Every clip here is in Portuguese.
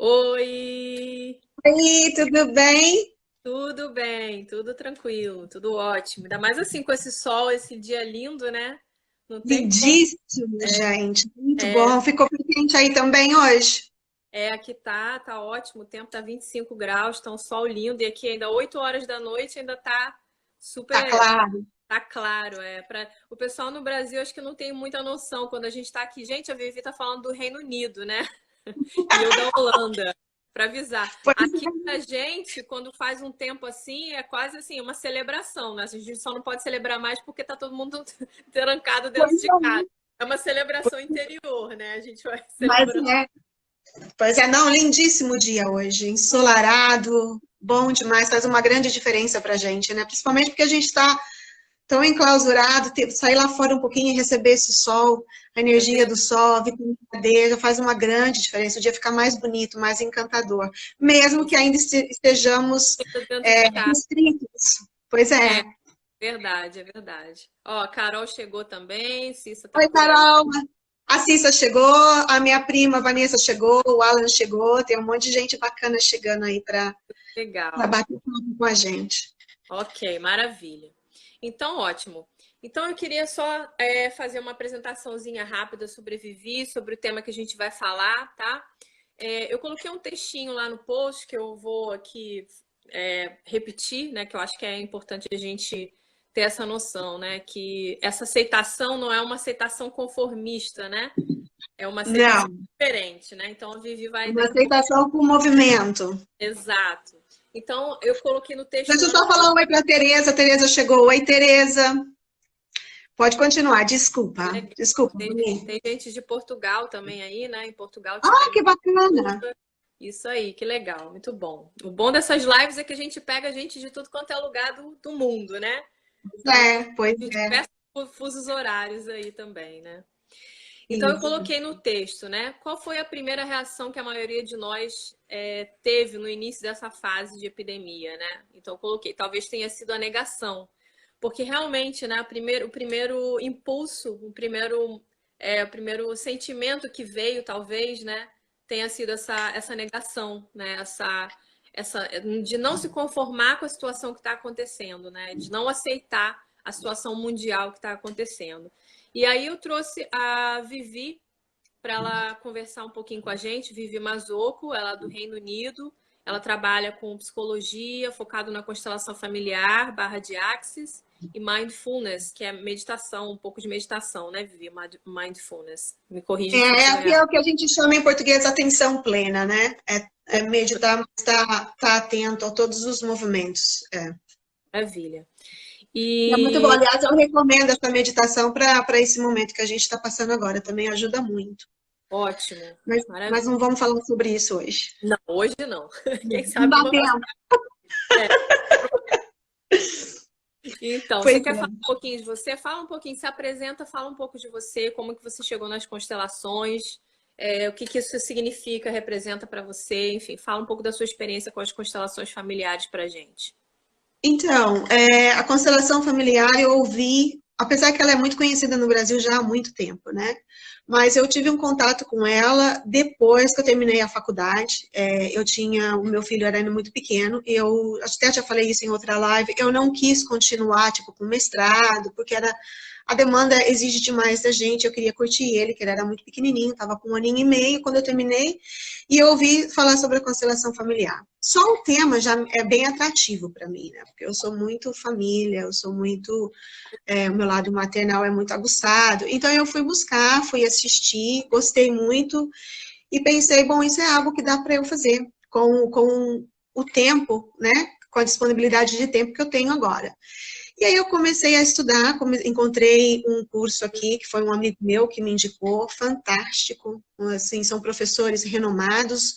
Oi! Oi, tudo bem? Tudo bem, tudo tranquilo, tudo ótimo. Ainda mais assim com esse sol, esse dia lindo, né? Não tem como. Lindíssimo, gente. Muito É, bom. Ficou quente aí também hoje? aqui tá ótimo, o tempo tá 25 graus, tá um sol lindo e aqui ainda 8 horas da noite ainda tá Tá super, claro. tá claro. Para o pessoal no Brasil acho que não tem muita noção quando a gente tá aqui. Gente, a Vivi tá falando do Reino Unido, né? E eu da Holanda, para avisar. Pois Aqui pra gente, quando faz um tempo assim, é quase assim, uma celebração, né? A gente só não pode celebrar mais porque tá todo mundo trancado dentro de casa. é. É uma celebração interior, né? A gente vai Mas celebrando. é, pois é, não, lindíssimo dia hoje. Ensolarado, bom demais, faz uma grande diferença pra gente, né? Principalmente porque a gente está tão enclausurado, sair lá fora um pouquinho e receber esse sol, a É energia do verdade, sol, a vitamina D, já faz uma grande diferença. O dia fica mais bonito, mais encantador. Mesmo que ainda estejamos dentro de casa. restritos. Pois É é. verdade, é verdade. Ó, a Carol chegou também, Cissa tá Oi, por aí. Carol. A Cissa chegou, a minha prima Vanessa chegou, o Alan chegou, tem um monte de gente bacana chegando aí para Legal. bater papo com a gente. Ok, maravilha. Então, ótimo. Então, eu queria só fazer uma apresentaçãozinha rápida sobre Vivi, sobre o tema que a gente vai falar, tá? Eu coloquei um textinho lá no post que eu vou aqui repetir, né? Que eu acho que é importante a gente ter essa noção, né? Que essa aceitação não é uma aceitação conformista, né? É uma aceitação Não, diferente, né? Então, a Vivi vai uma daqui a pouco. aceitação com movimento. Exato. Então, eu coloquei no texto Deixa eu lá no só falar um oi para a Tereza. Tereza chegou. Oi, Tereza. Pode continuar. Desculpa. Legal. Desculpa, Tem, Mami. tem gente de Portugal também aí, né? Em Portugal Ah, tivemos que bacana. ajuda. Isso aí, que legal, muito bom. O bom dessas lives é que a gente pega gente de tudo quanto é lugar do mundo, né? Então, Pois de é. diversos fusos horários aí também, né? Então, eu Isso. coloquei no texto, né? Qual foi a primeira reação que a maioria de nós teve no início dessa fase de epidemia, né? Então, eu coloquei, talvez tenha sido a negação. Porque realmente, né, o primeiro impulso, o primeiro sentimento que veio, talvez, né, tenha sido essa negação, né? Essa, de não se conformar com a situação que está acontecendo, né? De não aceitar a situação mundial que está acontecendo. E aí eu trouxe a Vivi para ela conversar um pouquinho com a gente, Vivi Mazzocco, ela é do Reino Unido, ela trabalha com psicologia, focado na constelação familiar, barra de Axis, e Mindfulness, que é meditação, um pouco de meditação, né, Vivi? Mindfulness. Me corrige se eu Aqui tiver. é o que a gente chama em português atenção plena, né? É meditar, mas tá atento a todos os movimentos. É. Maravilha. É muito bom. E Aliás, eu recomendo essa meditação para esse momento que a gente está passando agora. Também ajuda muito. ótimo, Mas maravilha. não vamos falar sobre isso hoje. Não, hoje não. Quem Não sabe dá numa próxima. tempo. Então, você Pois quer é. falar um pouquinho de você? Fala um pouquinho, se apresenta, fala um pouco de você, como que você chegou nas constelações, o que que isso significa, representa para você, enfim, fala um pouco da sua experiência com as constelações familiares para gente. Então, a constelação familiar eu ouvi, apesar que ela é muito conhecida no Brasil já há muito tempo, né? Mas eu tive um contato com ela depois que eu terminei a faculdade. O meu filho era ainda muito pequeno, e eu até já falei isso em outra live, eu não quis continuar, tipo, com mestrado, porque a demanda exige demais da gente, eu queria curtir ele, que ele era muito pequenininho, estava com 1 ano e meio quando eu terminei, e eu ouvi falar sobre a constelação familiar. Só o tema já é bem atrativo para mim, né? Porque eu sou muito família, eu sou muito. O meu lado maternal é muito aguçado. Então eu fui buscar, fui assistir, gostei muito e pensei, bom, isso é algo que dá para eu fazer com o tempo, né? Com a disponibilidade de tempo que eu tenho agora. E aí eu comecei a estudar, encontrei um curso aqui, que foi um amigo meu que me indicou, fantástico, assim, são professores renomados,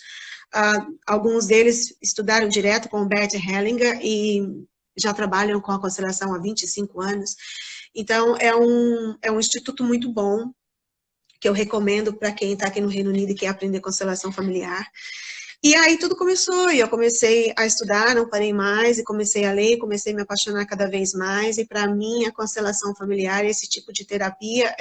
alguns deles estudaram direto com o Bert Hellinger e já trabalham com a constelação há 25 anos, então é um instituto muito bom, que eu recomendo para quem está aqui no Reino Unido e quer aprender constelação familiar. E aí tudo começou, e eu comecei a estudar, não parei mais, e comecei a ler, comecei a me apaixonar cada vez mais, e para mim a constelação familiar, esse tipo de terapia,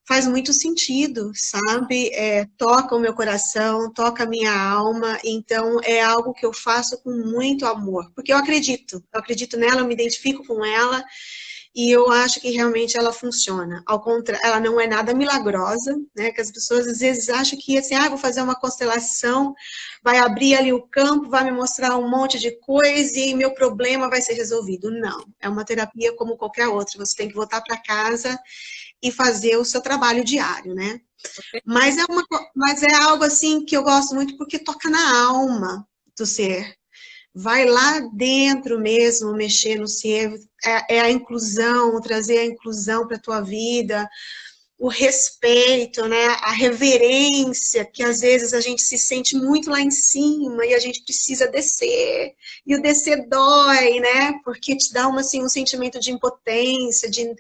faz muito sentido, sabe? Toca o meu coração, toca a minha alma, então é algo que eu faço com muito amor, porque eu acredito nela, eu me identifico com ela, e eu acho que realmente ela funciona. Ao contrário, ela não é nada milagrosa, né? Que as pessoas às vezes acham que assim, vou fazer uma constelação, vai abrir ali o campo, vai me mostrar um monte de coisa e meu problema vai ser resolvido. Não, é uma terapia como qualquer outra. Você tem que voltar para casa e fazer o seu trabalho diário, né? Mas é algo assim que eu gosto muito porque toca na alma do ser. Vai lá dentro mesmo, mexer no ser, é a inclusão, trazer a inclusão para a tua vida, o respeito, né? A reverência, que às vezes a gente se sente muito lá em cima e a gente precisa descer, e o descer dói, né? Porque te dá assim, um sentimento de impotência, de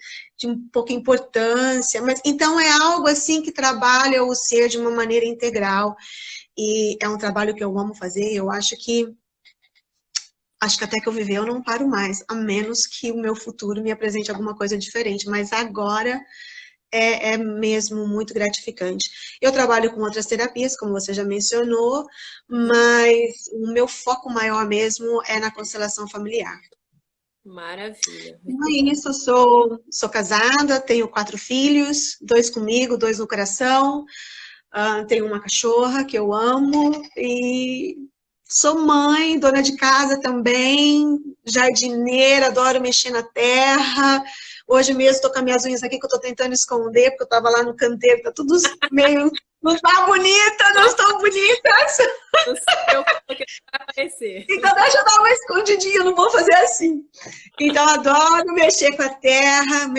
pouca importância, mas então é algo assim que trabalha o ser de uma maneira integral, e é um trabalho que eu amo fazer, eu acho que até que eu viver eu não paro mais, a menos que o meu futuro me apresente alguma coisa diferente, mas agora é mesmo muito gratificante. Eu trabalho com outras terapias, como você já mencionou, mas o meu foco maior mesmo é na constelação familiar. Maravilha. E isso, eu sou casada, tenho 4 filhos, 2 comigo, 2 no coração, tenho uma cachorra que eu amo, e sou mãe, dona de casa também, jardineira, adoro mexer na terra. Hoje mesmo estou com as minhas unhas aqui que eu estou tentando esconder, porque eu estava lá no canteiro, tá tudo meio... Não tá bonita, não estão bonitas. Não sei o que vai aparecer. Então deixa eu dar uma escondidinha, eu não vou fazer assim. Então adoro mexer com a terra,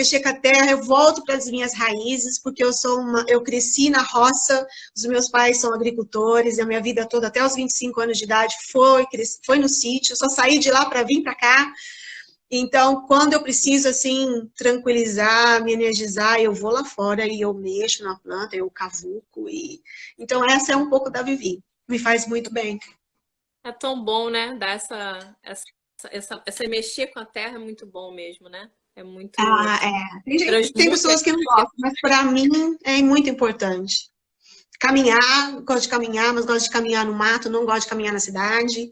eu volto para as minhas raízes, porque eu cresci na roça, os meus pais são agricultores, e a minha vida toda, até os 25 anos de idade, foi no sítio, só saí de lá para vir para cá. Então, quando eu preciso, assim, tranquilizar, me energizar, eu vou lá fora e eu mexo na planta, eu cavuco. Então, essa é um pouco da Vivi. Me faz muito bem. É tão bom, né? Dar essa mexer com a terra é muito bom mesmo, né? É muito... Tem pessoas que não gostam, mas para mim é muito importante. Caminhar, gosto de caminhar, mas gosto de caminhar no mato, não gosto de caminhar na cidade.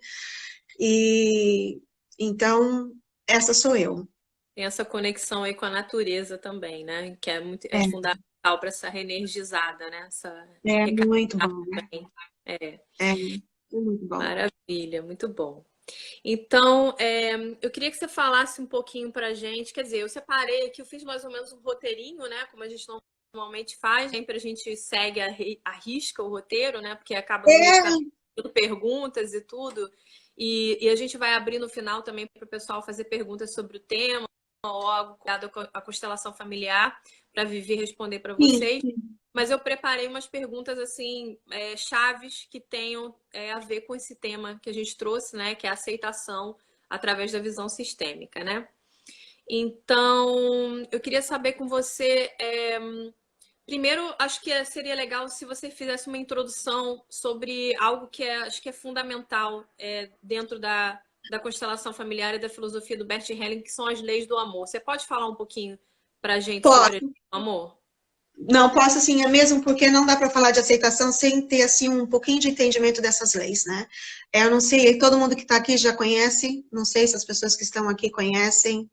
Então, essa sou eu. Tem essa conexão aí com a natureza também, né? Que é fundamental para essa reenergizada, né? Muito bom, né? Muito bom. Maravilha, muito bom. Então, eu queria que você falasse um pouquinho pra gente, quer dizer, eu separei aqui, eu fiz mais ou menos um roteirinho, né? Como a gente normalmente faz, sempre a gente segue a risca o roteiro, né? Porque acaba tendo perguntas e tudo. E a gente vai abrir no final também para o pessoal fazer perguntas sobre o tema ou algo cuidado com a constelação familiar para Vivi responder para vocês. Sim. Mas eu preparei umas perguntas assim chaves que tenham a ver com esse tema que a gente trouxe, né? Que é a aceitação através da visão sistêmica, né? Então, eu queria saber com você... Primeiro, acho que seria legal se você fizesse uma introdução sobre algo que acho que é fundamental dentro da constelação familiar e da filosofia do Bert Helling, que são as leis do amor. Você pode falar um pouquinho para a gente sobre o amor? Não, posso sim, é mesmo porque não dá para falar de aceitação sem ter assim um pouquinho de entendimento dessas leis, né? Eu não sei, todo mundo que está aqui já conhece, não sei se as pessoas que estão aqui conhecem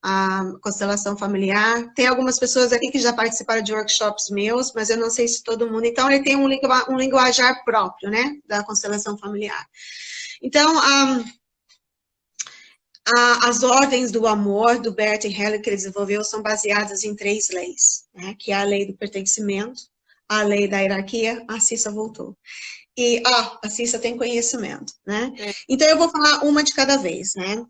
a constelação familiar. Tem algumas pessoas aqui que já participaram de workshops meus, mas eu não sei se todo mundo... Então, ele tem um linguajar próprio, né, da constelação familiar. Então, as ordens do amor do Bert Helling que ele desenvolveu são baseadas em 3 leis, né, que é a lei do pertencimento, a lei da hierarquia, a Cissa voltou. E, a Cissa tem conhecimento, né? Então, eu vou falar uma de cada vez, né?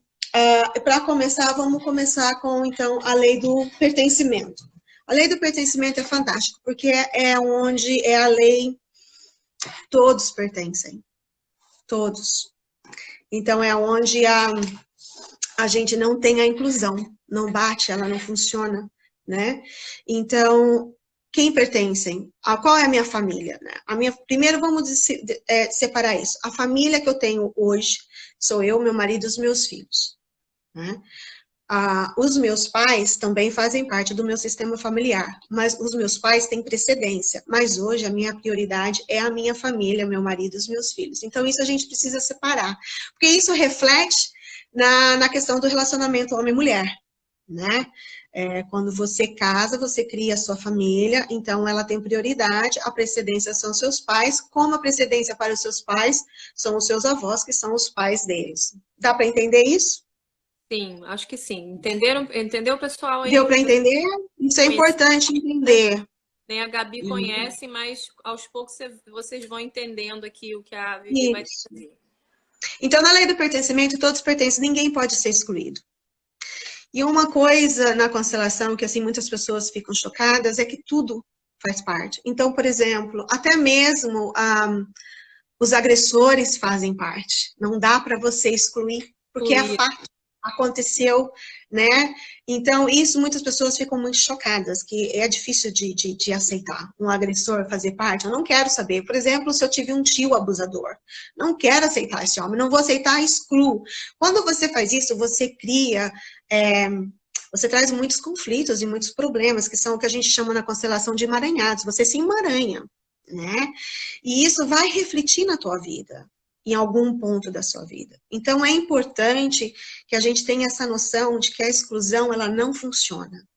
Para começar, vamos começar com, então, a lei do pertencimento. A lei do pertencimento é fantástica, porque é onde é a lei, todos pertencem, todos. Então, é onde a gente não tem a inclusão, não bate, ela não funciona, né? Então, quem pertencem? Qual é a minha família? Né? Primeiro, vamos separar isso. A família que eu tenho hoje sou eu, meu marido e os meus filhos. Né? Os meus pais também fazem parte do meu sistema familiar, mas os meus pais têm precedência. Mas hoje a minha prioridade é a minha família, meu marido e os meus filhos. Então isso a gente precisa separar, porque isso reflete na questão do relacionamento homem-mulher, né? Quando você casa, você cria a sua família, então ela tem prioridade, a precedência são seus pais, como a precedência para os seus pais são os seus avós, que são os pais deles. Dá para entender isso? Sim, acho que sim. Entendeu, pessoal Deu aí? para entender? Isso é importante entender. Nem a Gabi conhece, mas aos poucos vocês vão entendendo aqui o que a Vivi vai Isso. dizer. Então, na lei do pertencimento, todos pertencem, ninguém pode ser excluído. E uma coisa na constelação que, assim, muitas pessoas ficam chocadas é que tudo faz parte. Então, por exemplo, até mesmo os agressores fazem parte. Não dá para você excluir, porque é fato, aconteceu, né? Então, isso muitas pessoas ficam muito chocadas, que é difícil de aceitar um agressor fazer parte. Eu não quero saber. Por exemplo, se eu tive um tio abusador, não quero aceitar esse homem, não vou aceitar, excluo. Quando você faz isso, você cria... você traz muitos conflitos e muitos problemas, que são o que a gente chama na constelação de emaranhados. Você se emaranha, né? E isso vai refletir na tua vida, em algum ponto da sua vida. Então, é importante que a gente tenha essa noção de que a exclusão, ela não funciona.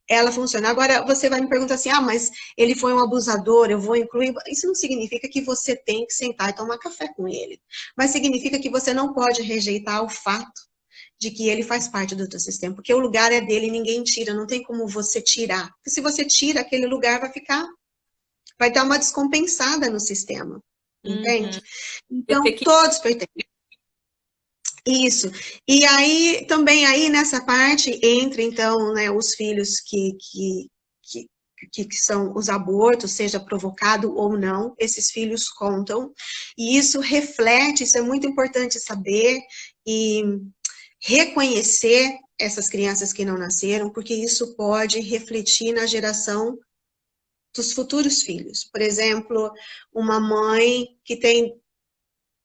Ela funciona. Agora, você vai me perguntar assim, mas ele foi um abusador, eu vou incluir... Isso não significa que você tem que sentar e tomar café com ele. Mas significa que você não pode rejeitar o fato de que ele faz parte do teu sistema, porque o lugar é dele, ninguém tira, não tem como você tirar. Porque se você tira, aquele lugar vai dar uma descompensada no sistema, entende? Então, todos pertencem. Isso. E aí, também aí nessa parte, entra então, né, os filhos que são os abortos, seja provocado ou não, esses filhos contam, e isso reflete, isso é muito importante saber, e reconhecer essas crianças que não nasceram, porque isso pode refletir na geração dos futuros filhos. Por exemplo, uma mãe que tem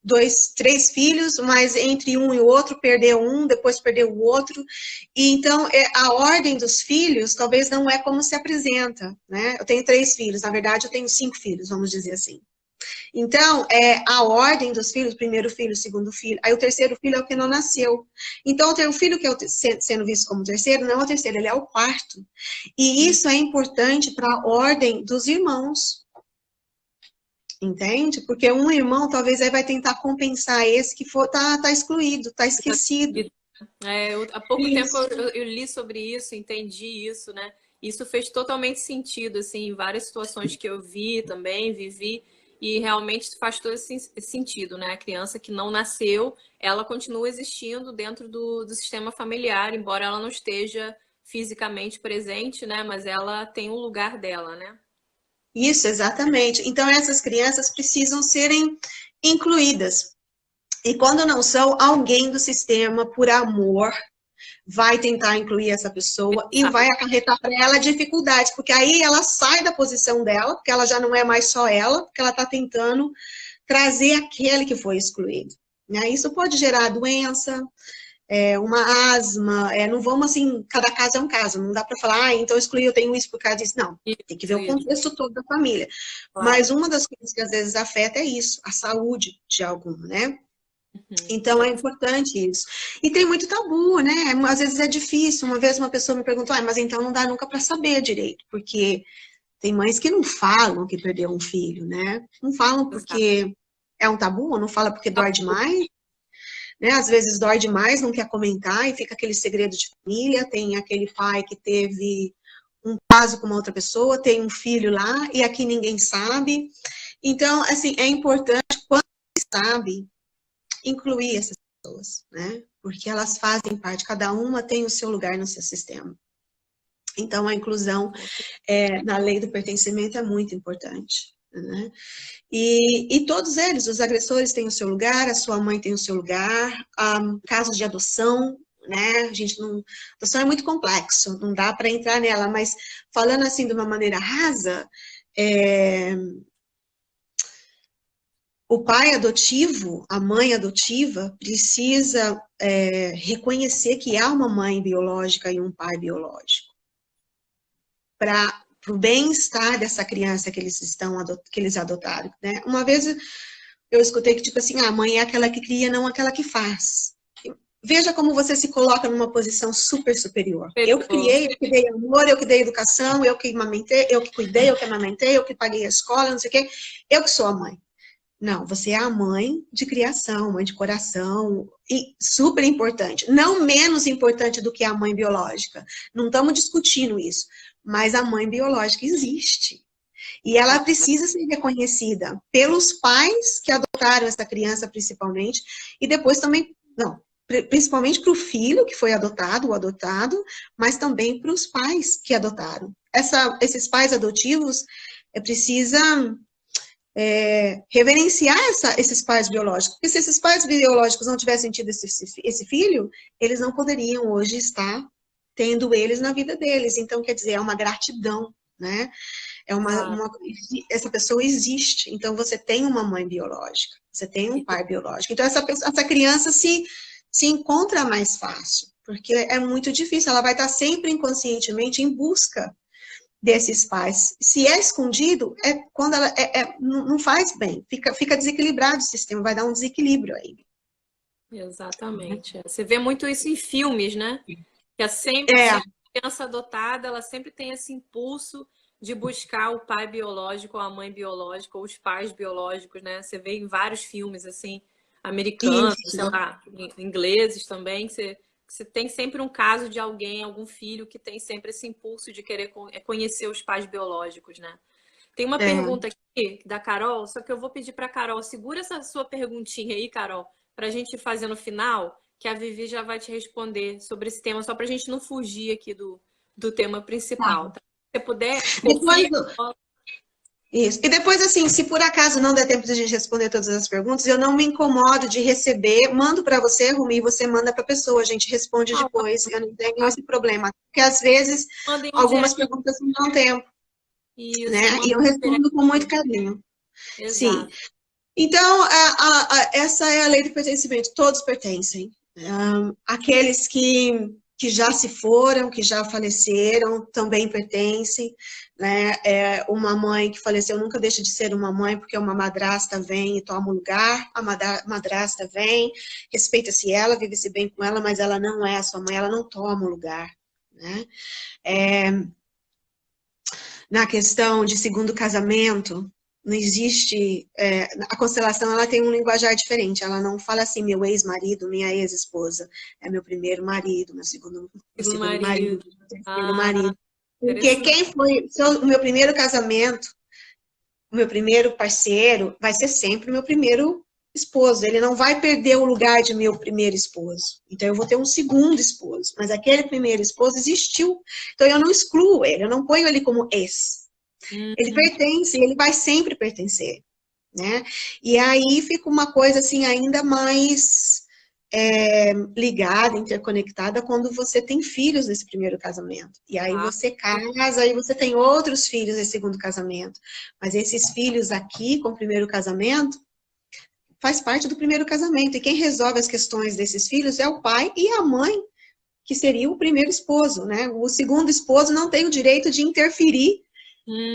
2, 3 filhos, mas entre um e o outro perdeu um, depois perdeu o outro, e então a ordem dos filhos talvez não é como se apresenta, né? Eu tenho 3 filhos, na verdade eu tenho 5 filhos, vamos dizer assim. Então, a ordem dos filhos, primeiro filho, segundo filho, aí o terceiro filho é o que não nasceu. Então, o filho que é sendo visto como terceiro, não é o terceiro, ele é o quarto. E isso é importante para a ordem dos irmãos. Entende? Porque um irmão, talvez, aí vai tentar compensar esse que tá excluído, tá esquecido. Há pouco tempo eu li sobre isso, entendi isso, né? Isso fez totalmente sentido, assim, em várias situações que eu vi também, vivi. E realmente faz todo esse sentido, né? A criança que não nasceu, ela continua existindo dentro do sistema familiar, embora ela não esteja fisicamente presente, né? Mas ela tem um lugar dela, né? Isso, exatamente. Então, essas crianças precisam serem incluídas. E quando não são, alguém do sistema, por amor, vai tentar incluir essa pessoa e vai acarretar para ela dificuldades, porque aí ela sai da posição dela, porque ela já não é mais só ela, porque ela está tentando trazer aquele que foi excluído. Né? Isso pode gerar doença, uma asma, não vamos assim, cada caso é um caso, não dá para falar, então excluir, eu tenho isso por causa disso, não. Tem que ver o contexto todo da família. Claro. Mas uma das coisas que às vezes afeta é isso, a saúde de algum, né? Então, é importante isso. E tem muito tabu, né? Às vezes é difícil. Uma vez uma pessoa me perguntou, mas então não dá nunca para saber direito, porque tem mães que não falam que perdeu um filho, né? Não falam porque é um tabu, ou não fala porque dói demais. Né? Às vezes dói demais, não quer comentar, e fica aquele segredo de família. Tem aquele pai que teve um caso com uma outra pessoa, tem um filho lá, e aqui ninguém sabe. Então, assim, é importante, quando sabe, incluir essas pessoas, né? Porque elas fazem parte, cada uma tem o seu lugar no seu sistema. Então, a inclusão na lei do pertencimento é muito importante, né? E todos eles, os agressores têm o seu lugar, a sua mãe tem o seu lugar, casos de adoção, né? A gente não... Adoção é muito complexo, não dá para entrar nela, mas falando assim de uma maneira rasa, o pai adotivo, a mãe adotiva, precisa reconhecer que há uma mãe biológica e um pai biológico. Para o bem-estar dessa criança que eles adotaram, né? Uma vez eu escutei que, tipo assim, a mãe é aquela que cria, não aquela que faz. Veja como você se coloca numa posição super superior. Eu que criei, eu que dei amor, eu que dei educação, eu que amamentei, eu que cuidei, eu que amamentei, eu que paguei a escola, não sei o quê. Eu que sou a mãe. Não, você é a mãe de criação, mãe de coração, e super importante. Não menos importante do que a mãe biológica. Não estamos discutindo isso. Mas a mãe biológica existe. E ela precisa ser reconhecida pelos pais que adotaram essa criança, principalmente, e depois também, não, principalmente para o filho que foi adotado, o adotado, mas também para os pais que adotaram. Esses pais adotivos precisam reverenciar esses pais biológicos, porque se esses pais biológicos não tivessem tido esse filho, eles não poderiam hoje estar tendo eles na vida deles. Então, quer dizer, é uma gratidão, né? Essa pessoa existe, então você tem uma mãe biológica, você tem um pai biológico. Então, essa criança se encontra mais fácil, porque é muito difícil, ela vai estar sempre inconscientemente em busca desses pais. Se é escondido, é quando ela não faz bem, fica desequilibrado o sistema, vai dar um desequilíbrio aí. Exatamente. Você vê muito isso em filmes, né? Que é sempre a criança adotada, ela sempre tem esse impulso de buscar o pai biológico, ou a mãe biológica, ou os pais biológicos, né? Você vê em vários filmes, assim, americanos, sei lá, ingleses também, você tem sempre um caso de alguém, algum filho, que tem sempre esse impulso de querer conhecer os pais biológicos, né? Tem uma pergunta aqui da Carol, só que eu vou pedir para a Carol, segura essa sua perguntinha aí, Carol, para a gente fazer no final, que a Vivi já vai te responder sobre esse tema, só para a gente não fugir aqui do tema principal. Tá? Se você puder... Isso. E depois, assim, se por acaso não der tempo de a gente responder todas as perguntas, eu não me incomodo de receber, mando para você, Rumi, e você manda para a pessoa, a gente responde depois, eu não tenho esse problema. Porque às vezes, algumas perguntas não dão tempo, isso, né? E eu respondo com muito carinho. Exato. Sim. Então, essa é a lei do pertencimento, todos pertencem. Aqueles que já se foram, que já faleceram, também pertencem, né? Uma mãe que faleceu nunca deixa de ser uma mãe, porque uma madrasta vem e toma o lugar, a madrasta vem, respeita-se ela, vive-se bem com ela, mas ela não é a sua mãe, ela não toma o lugar, né? Na questão de segundo casamento, não existe... a constelação, ela tem um linguajar diferente. Ela não fala assim, meu ex-marido, minha ex-esposa. É meu primeiro marido, meu segundo marido, meu terceiro marido. Porque quem foi o meu primeiro casamento, o meu primeiro parceiro, vai ser sempre o meu primeiro esposo. Ele não vai perder o lugar de meu primeiro esposo. Então, eu vou ter um segundo esposo. Mas aquele primeiro esposo existiu. Então, eu não excluo ele, eu não ponho ele como ex. Ele pertence, ele vai sempre pertencer, né? E aí fica uma coisa assim ainda mais ligada, interconectada, quando você tem filhos nesse primeiro casamento. E aí você casa, aí você tem outros filhos nesse segundo casamento. Mas esses filhos aqui, com o primeiro casamento, faz parte do primeiro casamento. E quem resolve as questões desses filhos é o pai e a mãe, que seria o primeiro esposo, né? O segundo esposo não tem o direito de interferir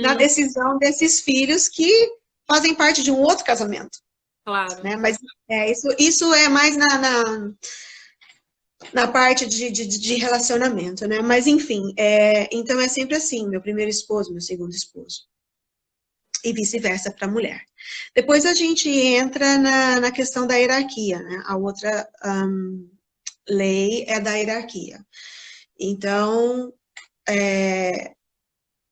na decisão desses filhos que fazem parte de um outro casamento. Claro. Né? Mas isso é mais na parte de relacionamento, né? Mas, enfim, então é sempre assim, meu primeiro esposo, meu segundo esposo. E vice-versa para a mulher. Depois a gente entra na questão da hierarquia, né? A outra lei é da hierarquia. Então,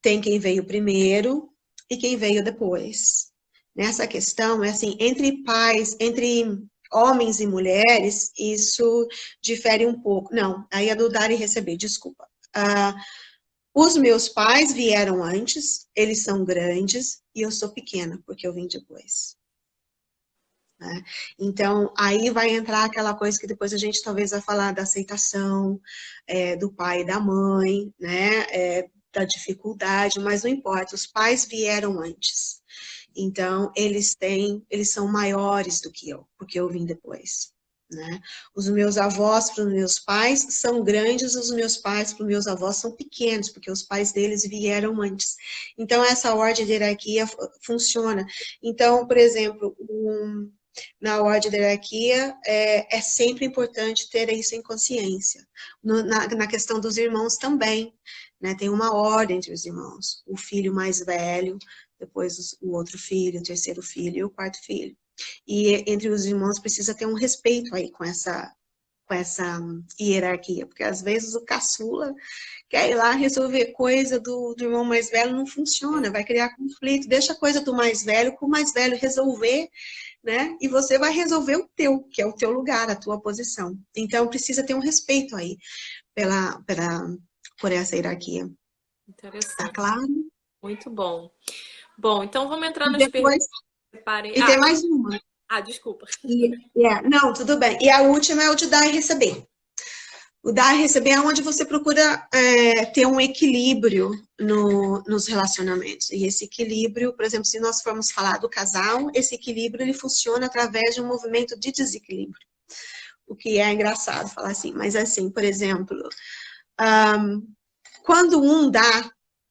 tem quem veio primeiro e quem veio depois. Nessa questão, assim, entre pais, entre homens e mulheres, isso difere um pouco. Não, aí é do dar e receber, desculpa. Os meus pais vieram antes, eles são grandes, e eu sou pequena, porque eu vim depois. Né? Então, aí vai entrar aquela coisa que depois a gente talvez vai falar da aceitação do pai e da mãe, né? Da dificuldade, mas não importa, os pais vieram antes. Então, eles são maiores do que eu, porque eu vim depois, né? Os meus avós para os meus pais são grandes, os meus pais para os meus avós são pequenos, porque os pais deles vieram antes. Então, essa ordem de hierarquia funciona. Então, por exemplo, na ordem da hierarquia, é sempre importante ter isso em consciência. Na questão dos irmãos também, né? Tem uma ordem entre os irmãos. O filho mais velho, depois o outro filho, o terceiro filho e o quarto filho. E entre os irmãos precisa ter um respeito aí com essa hierarquia, porque às vezes o caçula quer ir lá resolver coisa do irmão mais velho, não funciona, vai criar conflito, deixa a coisa do mais velho com o mais velho resolver, né? E você vai resolver o teu, que é o teu lugar, a tua posição. Então precisa ter um respeito aí por essa hierarquia. Interessante. Tá claro? Muito bom. Bom, então vamos entrar nas Depois, perguntas. e tem mais uma. Desculpa. Não, tudo bem. E a última é o de dar e receber. O dar e receber é onde você procura ter um equilíbrio nos relacionamentos. E esse equilíbrio, por exemplo, se nós formos falar do casal, esse equilíbrio ele funciona através de um movimento de desequilíbrio. O que é engraçado falar assim, mas assim, por exemplo, quando um dá,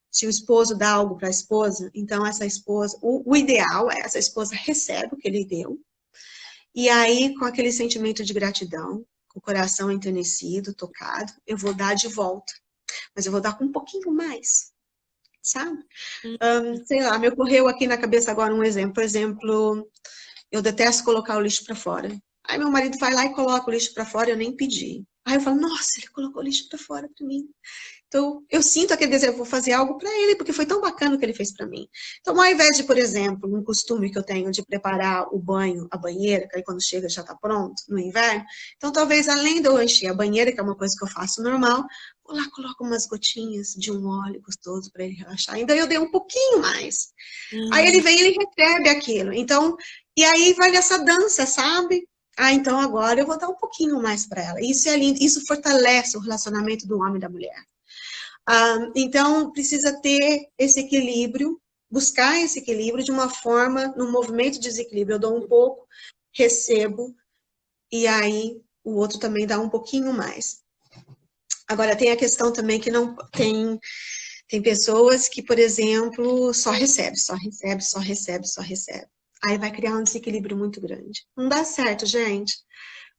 se o esposo dá algo para a esposa, então essa esposa, o ideal é essa esposa recebe o que ele deu, e aí com aquele sentimento de gratidão, com o coração enternecido, tocado, eu vou dar de volta, mas eu vou dar com um pouquinho mais, sabe? Sei lá, me ocorreu aqui na cabeça agora um exemplo, por exemplo, eu detesto colocar o lixo para fora. Aí meu marido vai lá e coloca o lixo para fora, eu nem pedi. Aí eu falo, nossa, ele colocou o lixo para fora para mim. Então, eu sinto aquele desejo, vou fazer algo para ele, porque foi tão bacana o que ele fez para mim. Então, ao invés de, por exemplo, um costume que eu tenho de preparar o banho, a banheira, que aí quando chega já está pronto, no inverno, então talvez além de eu encher a banheira, que é uma coisa que eu faço normal, vou lá, coloco umas gotinhas de um óleo gostoso para ele relaxar. Ainda eu dei um pouquinho mais. Aí ele vem e ele recebe aquilo. Então, e aí vai nessa dança, sabe? Então agora eu vou dar um pouquinho mais para ela. Isso é lindo, isso fortalece o relacionamento do homem e da mulher. Então, precisa ter esse equilíbrio, buscar esse equilíbrio de uma forma, no movimento de desequilíbrio. Eu dou um pouco, recebo, e aí o outro também dá um pouquinho mais. Agora, tem a questão também que não tem pessoas que, por exemplo, só recebe, só recebe, só recebe, só recebe. Aí vai criar um desequilíbrio muito grande. Não dá certo, gente.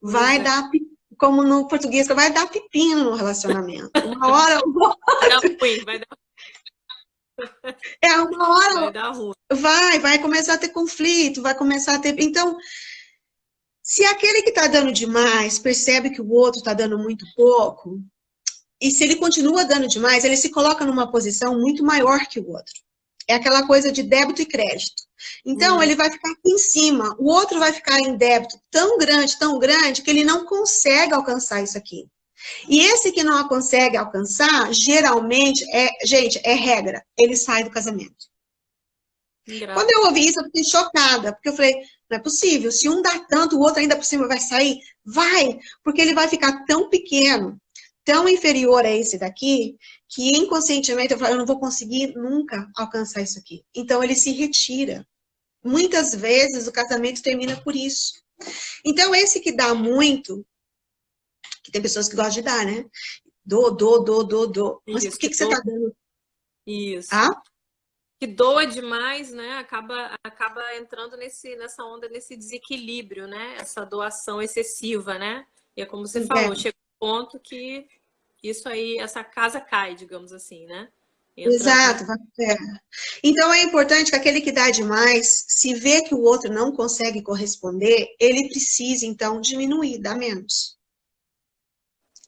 Vai dar, como no português, vai dar pepino no relacionamento. Uma hora o outro... Vai dar ruim, vai dar... uma hora... Vai dar ruim. Vai começar a ter conflito, vai começar a ter... Então, se aquele que está dando demais percebe que o outro está dando muito pouco, e se ele continua dando demais, ele se coloca numa posição muito maior que o outro. É aquela coisa de débito e crédito. Então, ele vai ficar aqui em cima, o outro vai ficar em débito tão grande, que ele não consegue alcançar isso aqui. E esse que não consegue alcançar, geralmente, gente, é regra, ele sai do casamento. Quando eu ouvi isso, eu fiquei chocada, porque eu falei, não é possível, se um dá tanto, o outro ainda por cima vai sair? Vai, porque ele vai ficar tão pequeno, tão inferior a esse daqui, que inconscientemente eu falo, eu não vou conseguir nunca alcançar isso aqui. Então ele se retira. Muitas vezes o casamento termina por isso. Então esse que dá muito, que tem pessoas que gostam de dar, né? Dou. Mas por que você tá dando? Isso. Ah? Que doa demais, né? Acaba entrando nessa onda, nesse desequilíbrio, né? Essa doação excessiva, né? E é como você falou, chega um ponto que isso aí, essa casa cai, digamos assim, né? Exato. Então é importante que aquele que dá demais, se vê que o outro não consegue corresponder, ele precisa, então, diminuir, dar menos.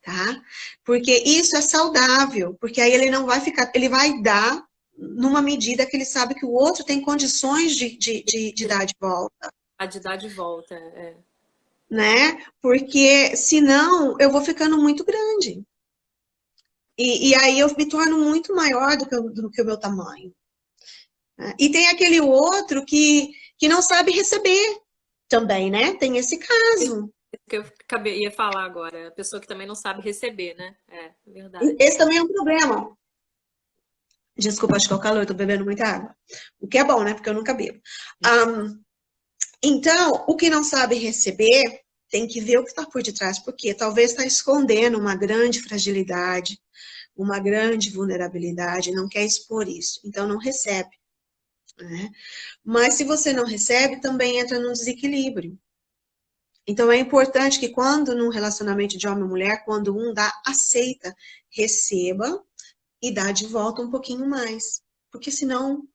Tá? Porque isso é saudável, porque aí ele não vai ficar, ele vai dar numa medida que ele sabe que o outro tem condições de dar de volta. De dar de volta, Né? Porque senão eu vou ficando muito grande. E aí eu me torno muito maior do que o meu tamanho. E tem aquele outro que não sabe receber também, né? Tem esse caso. Que eu ia falar agora, a pessoa que também não sabe receber, né? É verdade. Esse também é um problema. Desculpa, acho que é o calor, eu tô bebendo muita água. O que é bom, né? Porque eu nunca bebo. Então, o que não sabe receber tem que ver o que está por detrás, porque talvez está escondendo uma grande fragilidade, uma grande vulnerabilidade, não quer expor isso, então não recebe, né? Mas se você não recebe, também entra num desequilíbrio. Então é importante que quando num relacionamento de homem e mulher, quando um dá, aceita, receba e dá de volta um pouquinho mais, porque senão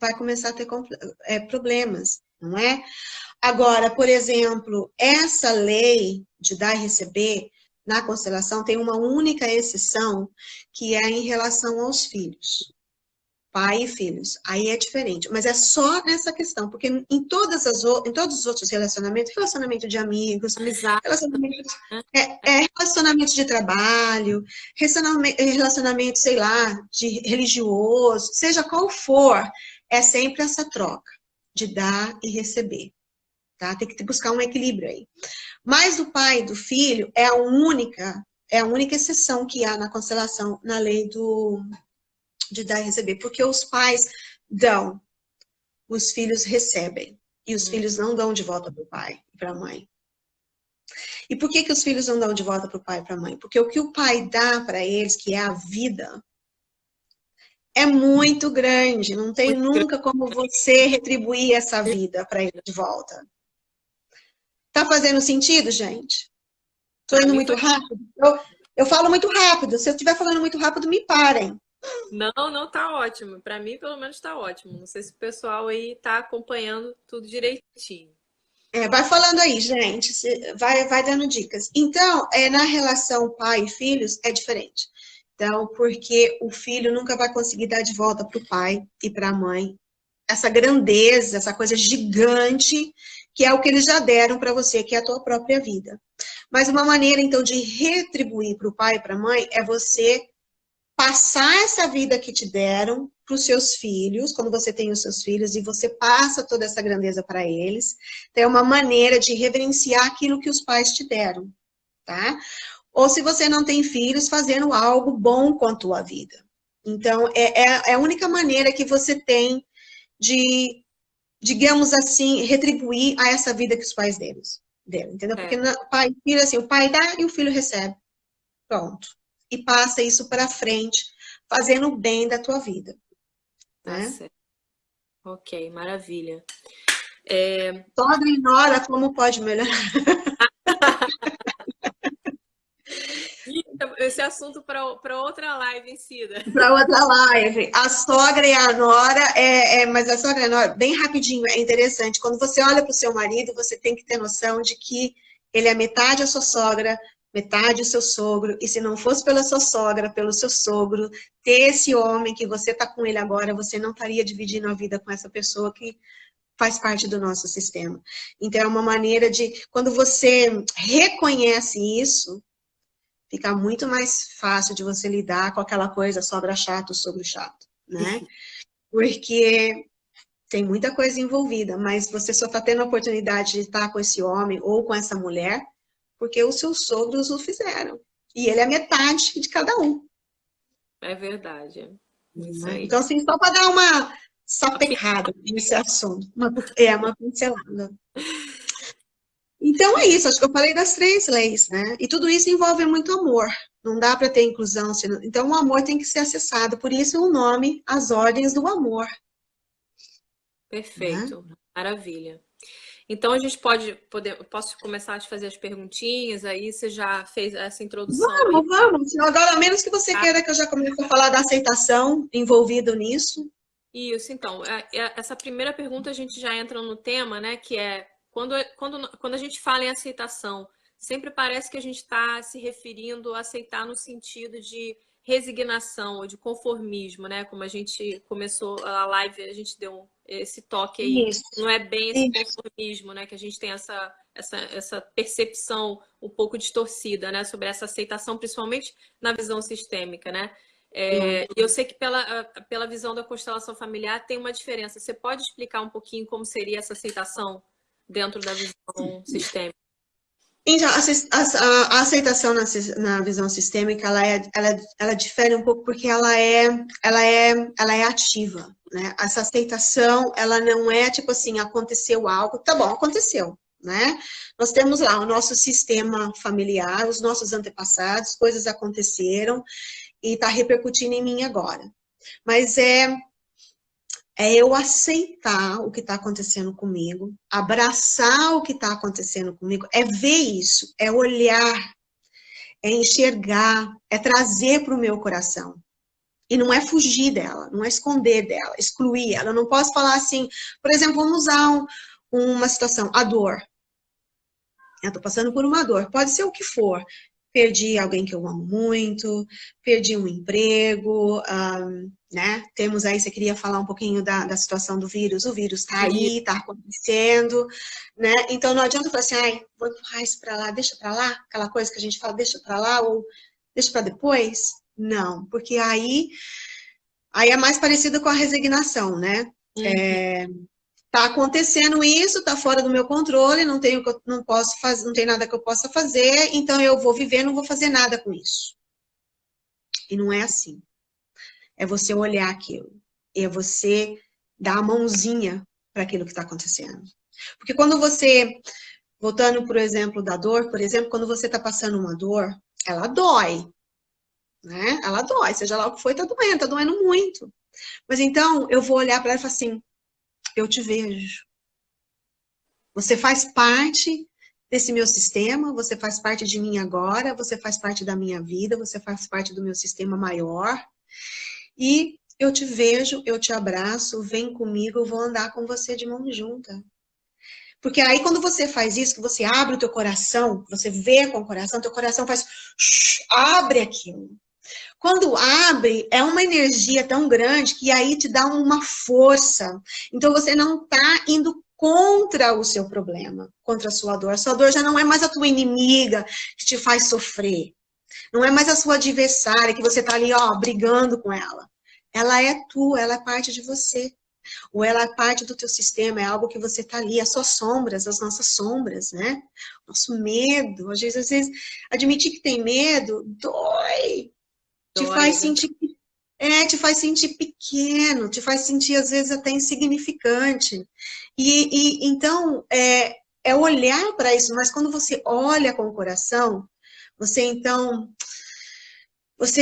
vai começar a ter problemas, não é? Agora, por exemplo, essa lei de dar e receber na constelação tem uma única exceção, que é em relação aos filhos. Pai e filhos. Aí é diferente. Mas é só nessa questão, porque em todos os outros relacionamentos, relacionamento de amigos, Amizade, relacionamento, né? relacionamento de trabalho, relacionamento, sei lá, de religioso, seja qual for, é sempre essa troca de dar e receber. Tá? Tem que buscar um equilíbrio aí. Mas o pai e do filho é a única exceção que há na constelação, na lei de dar e receber, porque os pais dão, os filhos recebem, e os filhos não dão de volta para o pai e para a mãe. E por que os filhos não dão de volta para o pai e para a mãe? Porque o que o pai dá para eles, que é a vida, é muito grande, não tem nunca como você retribuir essa vida para ele de volta. Tá fazendo sentido, gente? Tô indo muito rápido? Eu falo muito rápido. Se eu estiver falando muito rápido, me parem. Não, tá ótimo. Para mim, pelo menos, tá ótimo. Não sei se o pessoal aí tá acompanhando tudo direitinho. Vai falando aí, gente. Vai dando dicas. Então, na relação pai e filhos, é diferente. Então, porque o filho nunca vai conseguir dar de volta para o pai e para a mãe essa grandeza, essa coisa gigante, que é o que eles já deram para você, que é a tua própria vida. Mas uma maneira, então, de retribuir para o pai e para a mãe é você passar essa vida que te deram para os seus filhos, quando você tem os seus filhos, e você passa toda essa grandeza para eles. Então, é uma maneira de reverenciar aquilo que os pais te deram, tá? Ou se você não tem filhos, fazendo algo bom com a tua vida. Então, é a única maneira que você tem de, digamos assim, retribuir a essa vida que os pais deram, entendeu? Porque pai e filho, assim, o pai dá e o filho recebe. Pronto. E passa isso para frente, fazendo o bem da tua vida. Tá Né? certo. Ok, maravilha. Sogra e nora, como pode melhorar? Esse assunto para outra live em si. Para outra live. A sogra e a nora, mas a sogra e a nora, bem rapidinho, é interessante. Quando você olha para o seu marido, você tem que ter noção de que ele é metade a sua sogra, metade o seu sogro, e se não fosse pela sua sogra, pelo seu sogro, ter esse homem que você está com ele agora, você não estaria dividindo a vida com essa pessoa que faz parte do nosso sistema. Então, é uma maneira de, quando você reconhece isso, fica muito mais fácil de você lidar com aquela coisa sogra chato, sogro chato, né? Porque tem muita coisa envolvida, mas você só está tendo a oportunidade de estar com esse homem ou com essa mulher porque os seus sogros o fizeram. E ele é metade de cada um. É verdade. Isso aí. Então, assim, só para dar uma sapecada nesse assunto. Uma pincelada. Então, é isso. Acho que eu falei das 3 leis, né? E tudo isso envolve muito amor. Não dá para ter inclusão. Então, o amor tem que ser acessado. Por isso, o nome, as ordens do amor. Perfeito. Né? Maravilha. Então, a gente posso começar a te fazer as perguntinhas, aí você já fez essa introdução. Vamos. Agora, a menos que você queira que eu já comece a falar da aceitação envolvido nisso. Isso, então. Essa primeira pergunta a gente já entra no tema, né? Que é, quando a gente fala em aceitação, sempre parece que a gente está se referindo a aceitar no sentido de resignação ou de conformismo, né? Como a gente começou a live, a gente deu esse toque aí. Isso. Não é bem esse conformismo, né? Que a gente tem essa percepção um pouco distorcida, né? Sobre essa aceitação, principalmente na visão sistêmica, né? Eu sei que pela visão da constelação familiar tem uma diferença. Você pode explicar um pouquinho como seria essa aceitação dentro da visão sistêmica? Então, a aceitação na visão sistêmica, ela difere um pouco porque ela é ativa, né? Essa aceitação, ela não é tipo assim, aconteceu algo, tá bom, aconteceu, né? Nós temos lá o nosso sistema familiar, os nossos antepassados, coisas aconteceram e tá repercutindo em mim agora. Mas é eu aceitar o que está acontecendo comigo, abraçar o que está acontecendo comigo, é ver isso, é olhar, é enxergar, é trazer para o meu coração. E não é fugir dela, não é esconder dela, excluir ela. Eu não posso falar assim, por exemplo, vamos usar uma situação, a dor. Eu estou passando por uma dor, pode ser o que for. Perdi alguém que eu amo muito, perdi um emprego, né? Temos aí, você queria falar um pouquinho da situação do vírus, o vírus está aí, está acontecendo, né? Então não adianta falar assim, ai, vou empurrar isso para lá, deixa para lá, aquela coisa que a gente fala, deixa para lá ou deixa para depois. Não, porque aí é mais parecido com a resignação, né? Tá acontecendo isso, tá fora do meu controle, não posso fazer, não tem nada que eu possa fazer, então eu vou viver, não vou fazer nada com isso. E não é assim. É você olhar aquilo, é você dar a mãozinha para aquilo que está acontecendo. Porque quando você, voltando por exemplo da dor, por exemplo, quando você está passando uma dor, ela dói, né? Ela dói, seja lá o que foi, tá doendo muito. Mas então eu vou olhar para ela e falar assim, eu te vejo. Você faz parte desse meu sistema, você faz parte de mim agora, você faz parte da minha vida, você faz parte do meu sistema maior. E eu te vejo, eu te abraço, vem comigo, eu vou andar com você de mão junta. Porque aí quando você faz isso, que você abre o teu coração, você vê com o coração, teu coração faz, abre aquilo. Quando abre, é uma energia tão grande que aí te dá uma força. Então você não está indo contra o seu problema, contra a sua dor. A sua dor já não é mais a tua inimiga que te faz sofrer. Não é mais a sua adversária que você está ali, ó, brigando com ela. Ela é tua, ela é parte de você. Ou ela é parte do teu sistema, é algo que você está ali, as suas sombras, as nossas sombras, né? Nosso medo. Às vezes, admitir que tem medo dói. Te faz sentir, te faz sentir pequeno, te faz sentir, às vezes, até insignificante. Então, é olhar para isso, mas quando você olha com o coração, você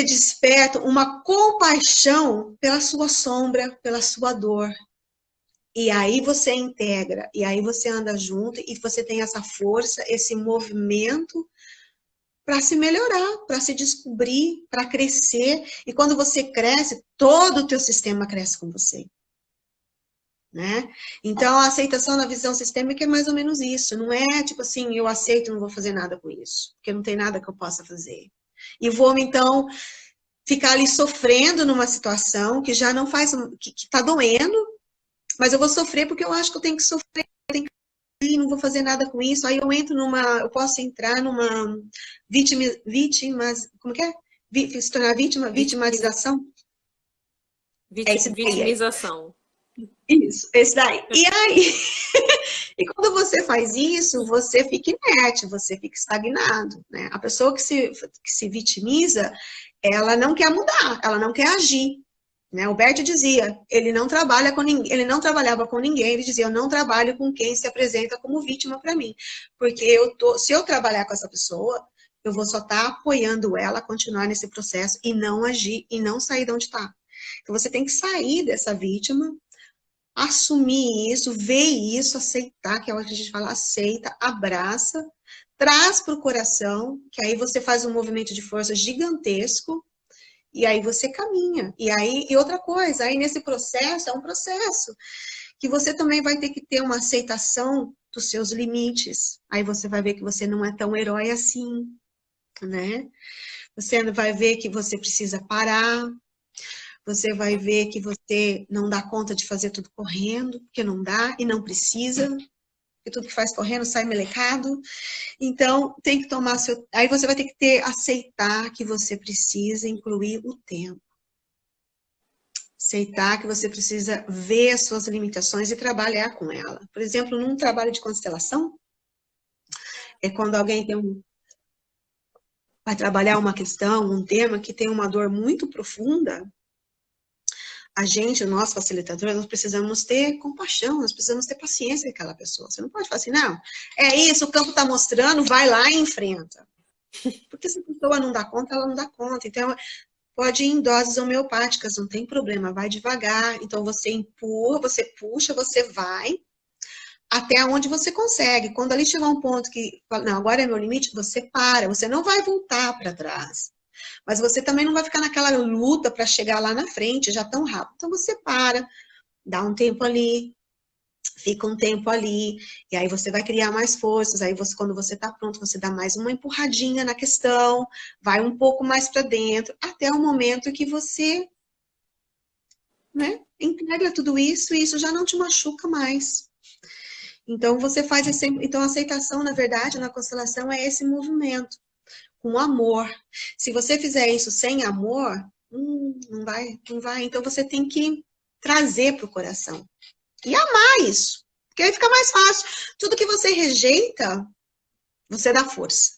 desperta uma compaixão pela sua sombra, pela sua dor. E aí você integra, e aí você anda junto, e você tem essa força, esse movimento para se melhorar, para se descobrir, para crescer. E quando você cresce, todo o teu sistema cresce com você. Né? Então, a aceitação na visão sistêmica é mais ou menos isso. Não é tipo assim, eu aceito e não vou fazer nada com isso, porque não tem nada que eu possa fazer. E vou, então, ficar ali sofrendo numa situação que já não faz, que tá doendo, mas eu vou sofrer porque eu acho que eu tenho que sofrer, não vou fazer nada com isso. Aí eu posso entrar numa como que é? Se tornar vitimização? Vitimização. Isso, esse daí. E aí, e quando você faz isso, você fica inerte, você fica estagnado, né? A pessoa que se vitimiza, ela não quer mudar, ela não quer agir, né? O Bert dizia, ele não trabalhava com ninguém, ele dizia, eu não trabalho com quem se apresenta como vítima para mim, porque se eu trabalhar com essa pessoa, eu vou só estar apoiando ela a continuar nesse processo e não agir, e não sair de onde está. Então você tem que sair dessa vítima, assumir isso, ver isso, aceitar, que é o que a gente fala, aceita, abraça, traz para o coração, que aí você faz um movimento de força gigantesco, e aí você caminha. E outra coisa, aí nesse processo, é um processo que você também vai ter que ter uma aceitação dos seus limites. Aí você vai ver que você não é tão herói assim, né? Você vai ver que você precisa parar, você vai ver que você não dá conta de fazer tudo correndo, porque não dá e não precisa, porque tudo que faz correndo sai melecado. Então, tem que tomar aí você vai ter que aceitar que você precisa incluir o tempo. Aceitar que você precisa ver as suas limitações e trabalhar com ela. Por exemplo, num trabalho de constelação, É quando alguém vai trabalhar uma questão, um tema que tem uma dor muito profunda, a gente, nós facilitadores, nós precisamos ter compaixão, nós precisamos ter paciência com aquela pessoa. Você não pode falar assim, não, é isso, o campo está mostrando, vai lá e enfrenta. Porque se a pessoa não dá conta, ela não dá conta. Então, pode ir em doses homeopáticas, não tem problema, vai devagar. Então, você empurra, você puxa, você vai até onde você consegue. Quando ali chegar um ponto que, não, agora é meu limite, você para, você não vai voltar para trás. Mas você também não vai ficar naquela luta para chegar lá na frente já tão rápido. Então, você para, dá um tempo ali, fica um tempo ali, e aí você vai criar mais forças, aí você, quando você está pronto, você dá mais uma empurradinha na questão, vai um pouco mais para dentro, até o momento que você, né, integra tudo isso, e isso já não te machuca mais. Então, você faz esse, então a aceitação, na verdade, na constelação é esse movimento, com amor. Se você fizer isso sem amor, não vai, não vai. Então, você tem que trazer para o coração. E amar isso. Porque aí fica mais fácil. Tudo que você rejeita, você dá força.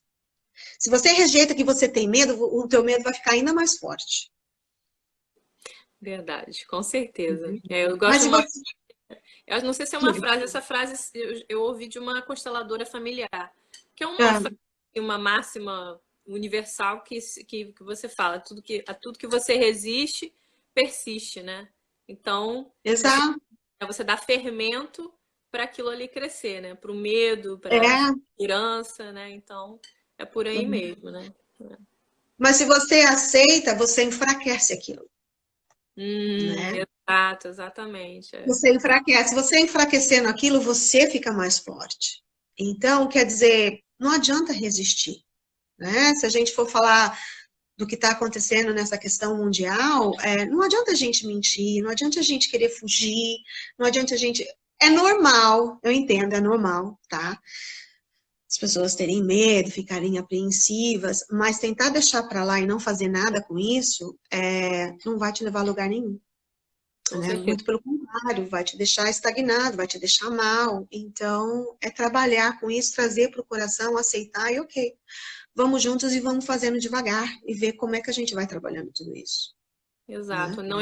Se você rejeita que você tem medo, o teu medo vai ficar ainda mais forte. Verdade, com certeza. Eu Mas gosto se uma... você... Eu não sei se é uma frase, essa frase eu ouvi de uma consteladora familiar, que é uma frase, uma máxima universal que você fala, a tudo que você resiste, persiste, né? Então, Exato. você dá fermento para aquilo ali crescer, né? Para o medo, para a insegurança, né? Então, é por aí mesmo, né? Mas se você aceita, você enfraquece aquilo. Né? Exato, exatamente. Você enfraquece. Se você enfraquecendo aquilo, você fica mais forte. Então, quer dizer, não adianta resistir. Né? Se a gente for falar do que está acontecendo nessa questão mundial, não adianta a gente mentir, não adianta a gente querer fugir, não adianta a gente... É normal, eu entendo, é normal, tá? As pessoas terem medo, ficarem apreensivas, mas tentar deixar para lá e não fazer nada com isso, não vai te levar a lugar nenhum. Né? Muito pelo contrário, vai te deixar estagnado, vai te deixar mal. Então, é trabalhar com isso, trazer para o coração, aceitar e ok. Vamos juntos e vamos fazendo devagar e ver como é que a gente vai trabalhando tudo isso. Exato, Né? não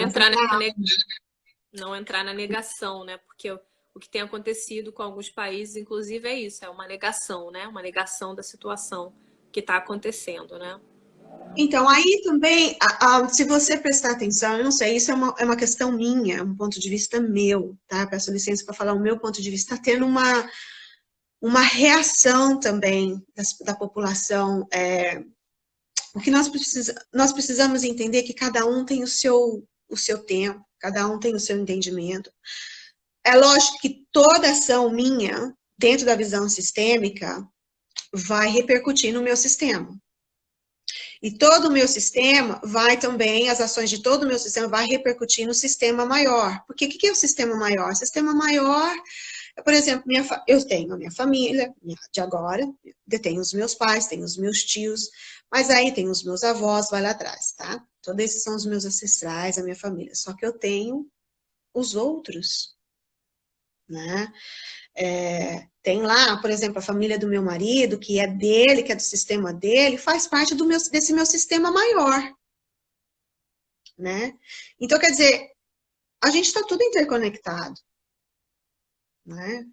entrar na negação, né? Porque o que tem acontecido com alguns países, inclusive, é isso, é uma negação, né? Uma negação da situação que está acontecendo, né? Então, aí também, se você prestar atenção, eu não sei, isso é uma questão minha, é um ponto de vista meu, tá? Peço licença para falar o meu ponto de vista. Está tendo uma reação também da população. O que nós precisamos entender é que cada um tem o seu tempo, cada um tem o seu entendimento. É lógico que toda ação minha, dentro da visão sistêmica, vai repercutir no meu sistema. E todo o meu sistema vai também, as ações de todo o meu sistema vai repercutir no sistema maior. Porque o que é o sistema maior? O sistema maior, por exemplo, eu tenho a minha família de agora, eu tenho os meus pais, tenho os meus tios, mas aí tem os meus avós, vai lá atrás, tá? Todos esses são os meus ancestrais, a minha família. Só que eu tenho os outros, né? Tem lá, por exemplo, a família do meu marido, que é dele, que é do sistema dele, faz parte desse meu sistema maior, né? Então, quer dizer, a gente está tudo interconectado, né?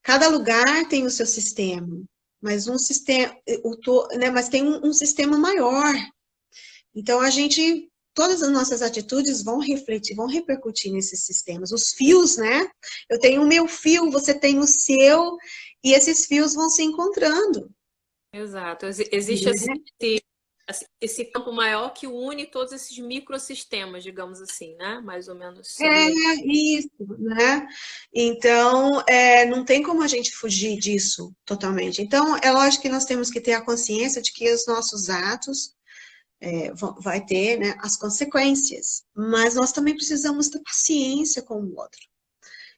Cada lugar tem o seu sistema, mas mas tem um sistema maior. Então, todas as nossas atitudes vão refletir, vão repercutir nesses sistemas. Os fios, né? Eu tenho o meu fio, você tem o seu, e esses fios vão se encontrando. Exato. Existe esse campo maior que une todos esses microsistemas, digamos assim, né? Mais ou menos. Isso, né? Então, não tem como a gente fugir disso totalmente. Então, é lógico que nós temos que ter a consciência de que os nossos atos vai ter, né, as consequências, mas nós também precisamos ter paciência com o outro.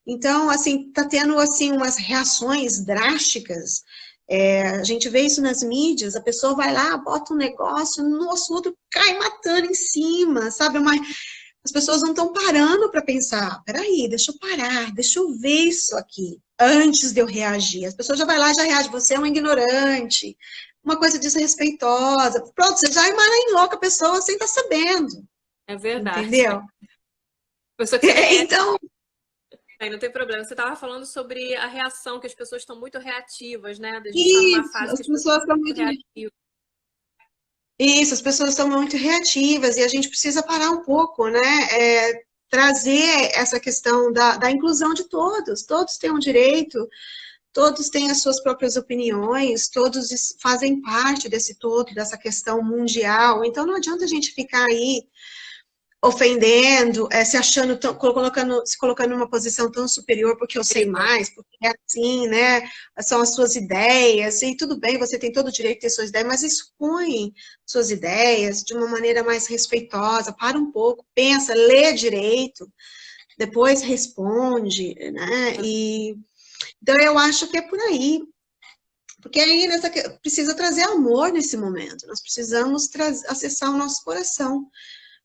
Então, assim, tá tendo, assim, umas reações drásticas, a gente vê isso nas mídias, a pessoa vai lá, bota um negócio, nossa, o outro cai matando em cima, sabe, as pessoas não estão parando para pensar, peraí, deixa eu parar, deixa eu ver isso aqui, antes de eu reagir. As pessoas já vai lá e já reagem, você é um ignorante, uma coisa desrespeitosa. Pronto, você já emaranhou com a pessoa sem estar sabendo. É verdade. Entendeu? Pessoa que você nem conhece, Então, aí não tem problema. Você estava falando sobre a reação, que as pessoas estão muito reativas, né? A gente está numa isso, fase que as as pessoas pessoas estão estão muito muito. reativas. Isso, as pessoas estão muito reativas e a gente precisa parar um pouco, né? Trazer essa questão da inclusão de todos. Todos têm um direito, todos têm as suas próprias opiniões, todos fazem parte desse todo, dessa questão mundial. Então não adianta a gente ficar aí ofendendo, se achando, se colocando numa posição tão superior porque eu sei mais, porque é assim, né? São as suas ideias, e tudo bem, você tem todo o direito de ter suas ideias, mas expõe suas ideias de uma maneira mais respeitosa, para um pouco, pensa, lê direito, depois responde, né? Então eu acho que é por aí. Porque aí precisa trazer amor nesse momento, nós precisamos acessar o nosso coração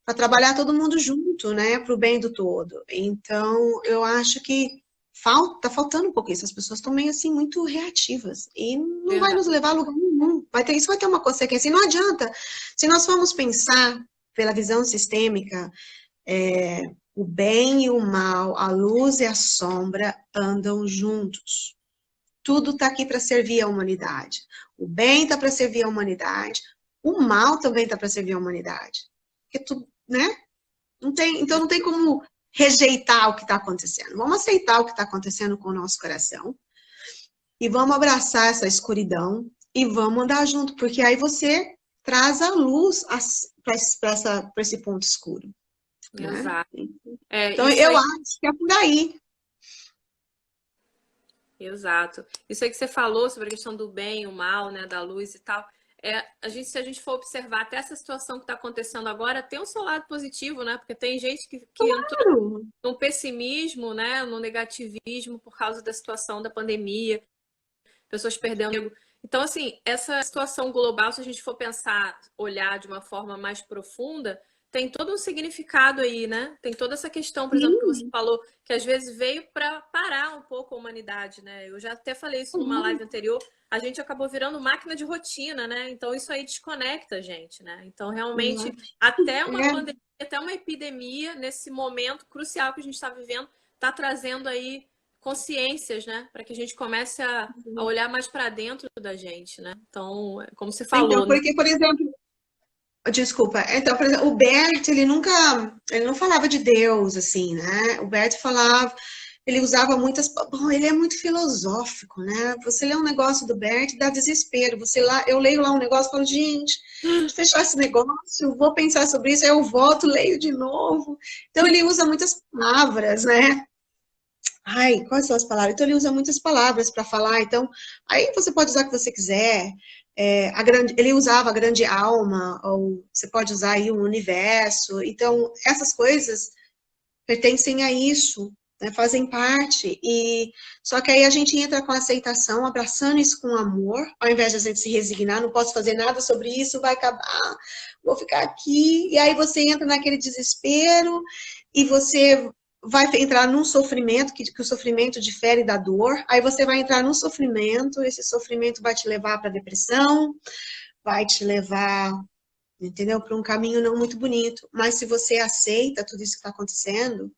para trabalhar todo mundo junto, né, para o bem do todo. Então, eu acho que tá faltando um pouco isso. As pessoas estão meio assim muito reativas e não vai nos levar a lugar nenhum. Isso vai ter uma consequência. E não adianta. Se nós formos pensar pela visão sistêmica, o bem e o mal, a luz e a sombra andam juntos. Tudo está aqui para servir a humanidade. O bem está para servir a humanidade. O mal também está para servir a humanidade. Porque tudo, né? Então não tem como rejeitar o que está acontecendo. Vamos aceitar o que está acontecendo com o nosso coração e vamos abraçar essa escuridão e vamos andar junto, porque aí você traz a luz para esse ponto escuro. Exato. Né? Então eu acho que é por aí. Exato. Isso aí que você falou sobre a questão do bem e o mal, né, da luz e tal. Se a gente for observar até essa situação que está acontecendo agora, tem um seu lado positivo, né? Porque tem gente que entrou no pessimismo, né? No negativismo por causa da situação da pandemia, pessoas perdendo. Então, assim, essa situação global, se a gente for pensar, olhar de uma forma mais profunda, tem todo um significado aí, né? Tem toda essa questão, por exemplo, que você falou, que às vezes veio para parar um pouco a humanidade, né? Eu já até falei isso numa live anterior, a gente acabou virando máquina de rotina, né? Então isso aí desconecta a gente, né? Então realmente até uma pandemia, até uma epidemia nesse momento crucial que a gente está vivendo, está trazendo aí consciências, né? Para que a gente comece a olhar mais para dentro da gente, né? Então, como você falou, então, porque, por exemplo, desculpa, então, por exemplo, o Bert, ele não falava de Deus, assim, né? O Bert falava, ele usava bom, ele é muito filosófico, né? Você lê um negócio do Bert, dá desespero. Eu leio lá um negócio e falo, gente, deixa eu fechar esse negócio, vou pensar sobre isso, aí eu volto, leio de novo. Então, ele usa muitas palavras, né? Ai, quais são as palavras? Então, ele usa muitas palavras para falar. Então, aí você pode usar o que você quiser. Ele usava a grande alma, ou você pode usar aí o universo. Então, essas coisas pertencem a isso, né, fazem parte. Só que aí a gente entra com a aceitação, abraçando isso com amor, ao invés de a gente se resignar, não posso fazer nada sobre isso, vai acabar, vou ficar aqui. E aí você entra naquele desespero e você vai entrar num sofrimento, que o sofrimento difere da dor, aí você vai entrar num sofrimento, esse sofrimento vai te levar para depressão, vai te levar, entendeu, para um caminho não muito bonito. Mas se você aceita tudo isso que está acontecendo,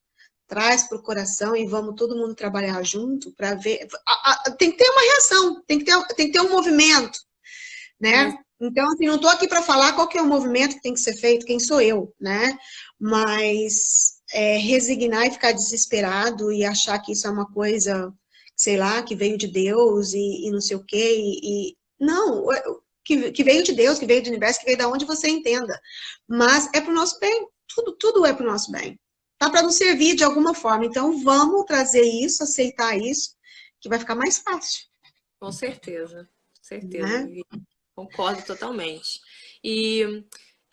traz para o coração e vamos todo mundo trabalhar junto para ver. Tem que ter uma reação, tem que ter um movimento, né? Então, assim, não estou aqui para falar qual que é o movimento que tem que ser feito, quem sou eu, né? Mas resignar e ficar desesperado e achar que isso é uma coisa, sei lá, que veio de Deus e não sei o quê. Não, que veio de Deus, que veio do universo, que veio da onde você entenda. Mas é para o nosso bem, tudo é para o nosso bem. Tá para nos servir de alguma forma. Então, vamos trazer isso, aceitar isso, que vai ficar mais fácil. Com certeza, certeza. Né? Concordo totalmente. E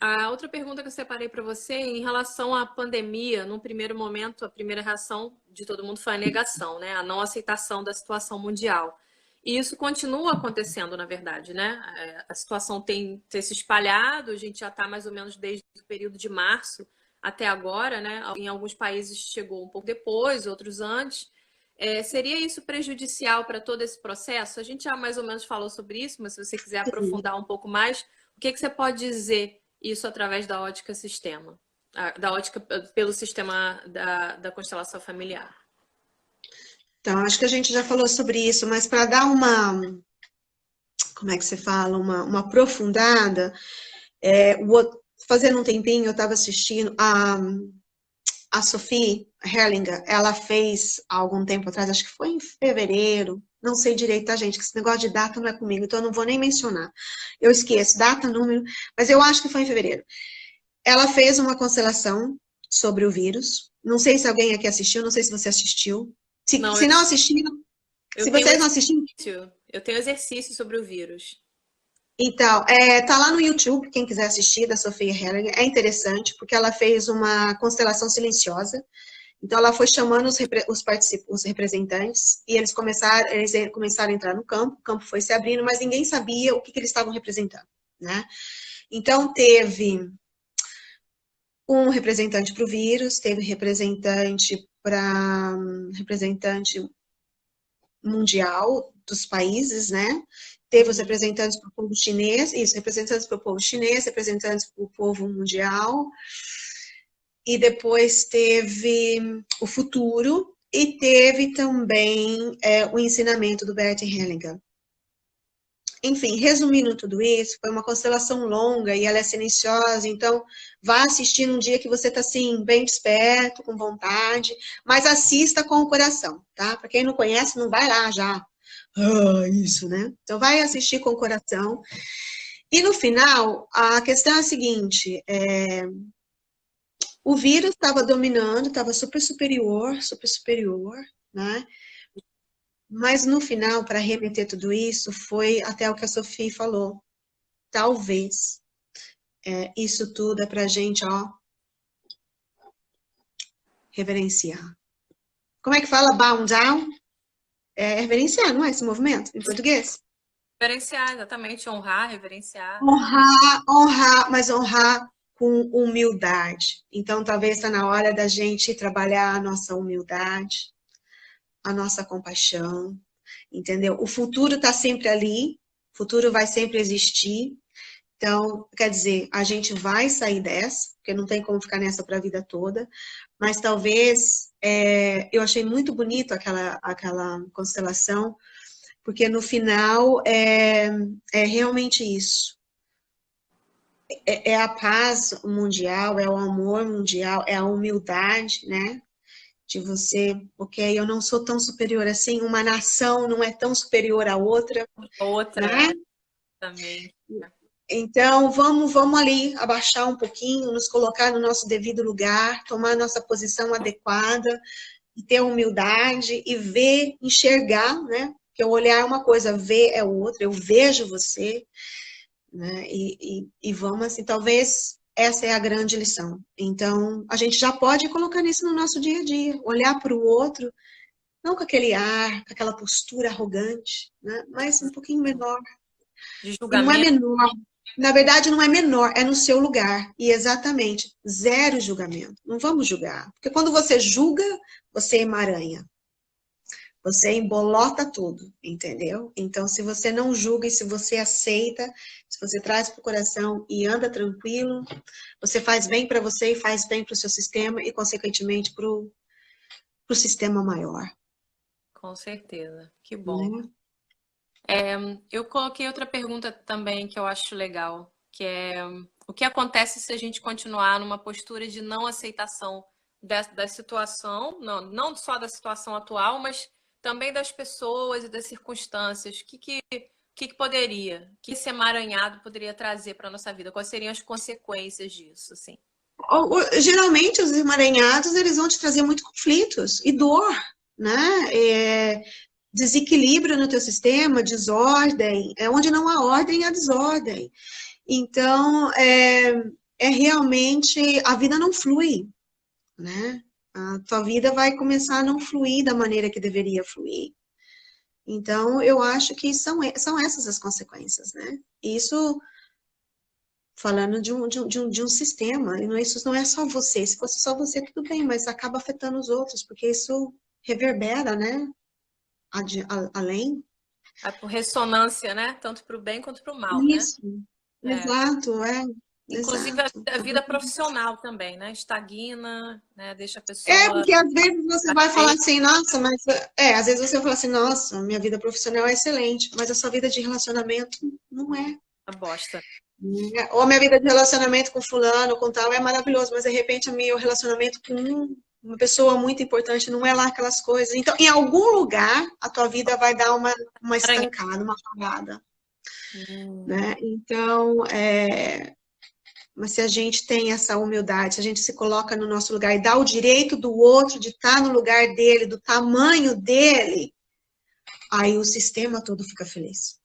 a outra pergunta que eu separei para você, em relação à pandemia, num primeiro momento, a primeira reação de todo mundo foi a negação, né? A não aceitação da situação mundial. E isso continua acontecendo, na verdade, né? A situação tem se espalhado, a gente já está mais ou menos desde o período de março até agora, né? Em alguns países chegou um pouco depois, outros antes. seria isso prejudicial para todo esse processo? A gente já mais ou menos falou sobre isso, mas se você quiser aprofundar um pouco mais, o que você pode dizer isso através da ótica sistema? Da ótica pelo sistema da constelação familiar? Então, acho que a gente já falou sobre isso, mas para dar uma, como é que se fala, uma aprofundada, fazendo um tempinho eu estava assistindo a Sophie Herrlinger, ela fez há algum tempo atrás, acho que foi em fevereiro, não sei direito, tá, gente, que esse negócio de data não é comigo, então eu não vou nem mencionar. Eu esqueço data, número, mas eu acho que foi em fevereiro. Ela fez uma constelação sobre o vírus. Não sei se alguém aqui assistiu, não sei se você assistiu. Se não assistiram, se vocês não assistiram... Eu tenho exercício sobre o vírus. Então, tá lá no YouTube, quem quiser assistir, da Sophie Herrlinger. É interessante, porque ela fez uma constelação silenciosa. Então, ela foi chamando os representantes, e eles começaram a entrar no campo, o campo foi se abrindo, mas ninguém sabia o que eles estavam representando, né? Então, teve um representante para o vírus, teve representante mundial dos países, né? Teve os representantes para o povo chinês, representantes para o povo chinês, representantes para o povo mundial, e depois teve o futuro, e teve também o ensinamento do Bert Hellinger. Enfim, resumindo tudo isso, foi uma constelação longa e ela é silenciosa, então vá assistir num dia que você está assim, bem desperto, com vontade, mas assista com o coração, tá? Para quem não conhece, não vai lá já. Isso, né? Então vai assistir com o coração. E no final, a questão é a seguinte, o vírus estava dominando, estava super superior, né? Mas no final, para remeter tudo isso, foi até o que a Sophie falou. Talvez isso tudo é para a gente, ó, reverenciar. Como é que fala? Bow down? É reverenciar, não é esse movimento em português? Reverenciar, exatamente. Honrar, reverenciar. Honrar, mas honrar com humildade. Então, talvez está na hora da gente trabalhar a nossa humildade, a nossa compaixão, entendeu? O futuro está sempre ali, o futuro vai sempre existir. Então, quer dizer, a gente vai sair dessa, porque não tem como ficar nessa para a vida toda, mas talvez, eu achei muito bonito aquela constelação, porque no final é realmente isso. É a paz mundial, é o amor mundial, é a humildade, né? De você, ok, eu não sou tão superior assim, uma nação não é tão superior à outra. Outra, né? Também. Então, vamos ali abaixar um pouquinho, nos colocar no nosso devido lugar, tomar nossa posição adequada, e ter humildade e ver, enxergar, né? Porque o olhar é uma coisa, ver é outra, eu vejo você, né? E vamos assim, talvez essa é a grande lição. Então, a gente já pode colocar isso no nosso dia a dia, olhar para o outro, não com aquele ar, com aquela postura arrogante, né? Mas um pouquinho menor. De E não é julgamento. menor. Na verdade, não é menor, é no seu lugar. E exatamente, zero julgamento. Não vamos julgar. Porque quando você julga, você emaranha. Você embolota tudo, entendeu? Então, se você não julga e se você aceita, se você traz para o coração e anda tranquilo, você faz bem para você e faz bem para o seu sistema e, consequentemente, para o sistema maior. Com certeza. Que bom. Né? Eu coloquei outra pergunta também que eu acho legal, que é o que acontece se a gente continuar numa postura de não aceitação da situação, não só da situação atual, mas também das pessoas e das circunstâncias. O que poderia, que esse emaranhado poderia trazer para a nossa vida? Quais seriam as consequências disso, assim? Geralmente, os emaranhados, eles vão te trazer muitos conflitos e dor, né? Desequilíbrio no teu sistema, desordem, onde não há ordem, há desordem. Então, realmente, a vida não flui, né? A tua vida vai começar a não fluir da maneira que deveria fluir. Então, eu acho que são essas as consequências, né? Isso, falando de um sistema, isso não é só você. Se fosse só você, tudo bem, mas acaba afetando os outros, porque isso reverbera, né? Além. É por ressonância, né? Tanto para o bem quanto para o mal, né? Isso, É. exato, Inclusive exato. a vida profissional também, né? Estagna, né? Deixa a É, pessoa porque às vezes você vai falar satisfeita, assim, nossa, mas às vezes você fala assim, nossa, minha vida profissional é excelente, mas a sua vida de relacionamento não é. a bosta. Ou a minha vida de relacionamento com fulano, com tal, é maravilhoso, mas de repente o meu relacionamento com uma pessoa muito importante não é lá aquelas coisas. Então, em algum lugar, a tua vida vai dar uma Aranha. estancada, uma parada, Hum, né? Então, mas se a gente tem essa humildade, se a gente se coloca no nosso lugar e dá o direito do outro de estar no lugar dele, do tamanho dele, aí o sistema todo fica feliz.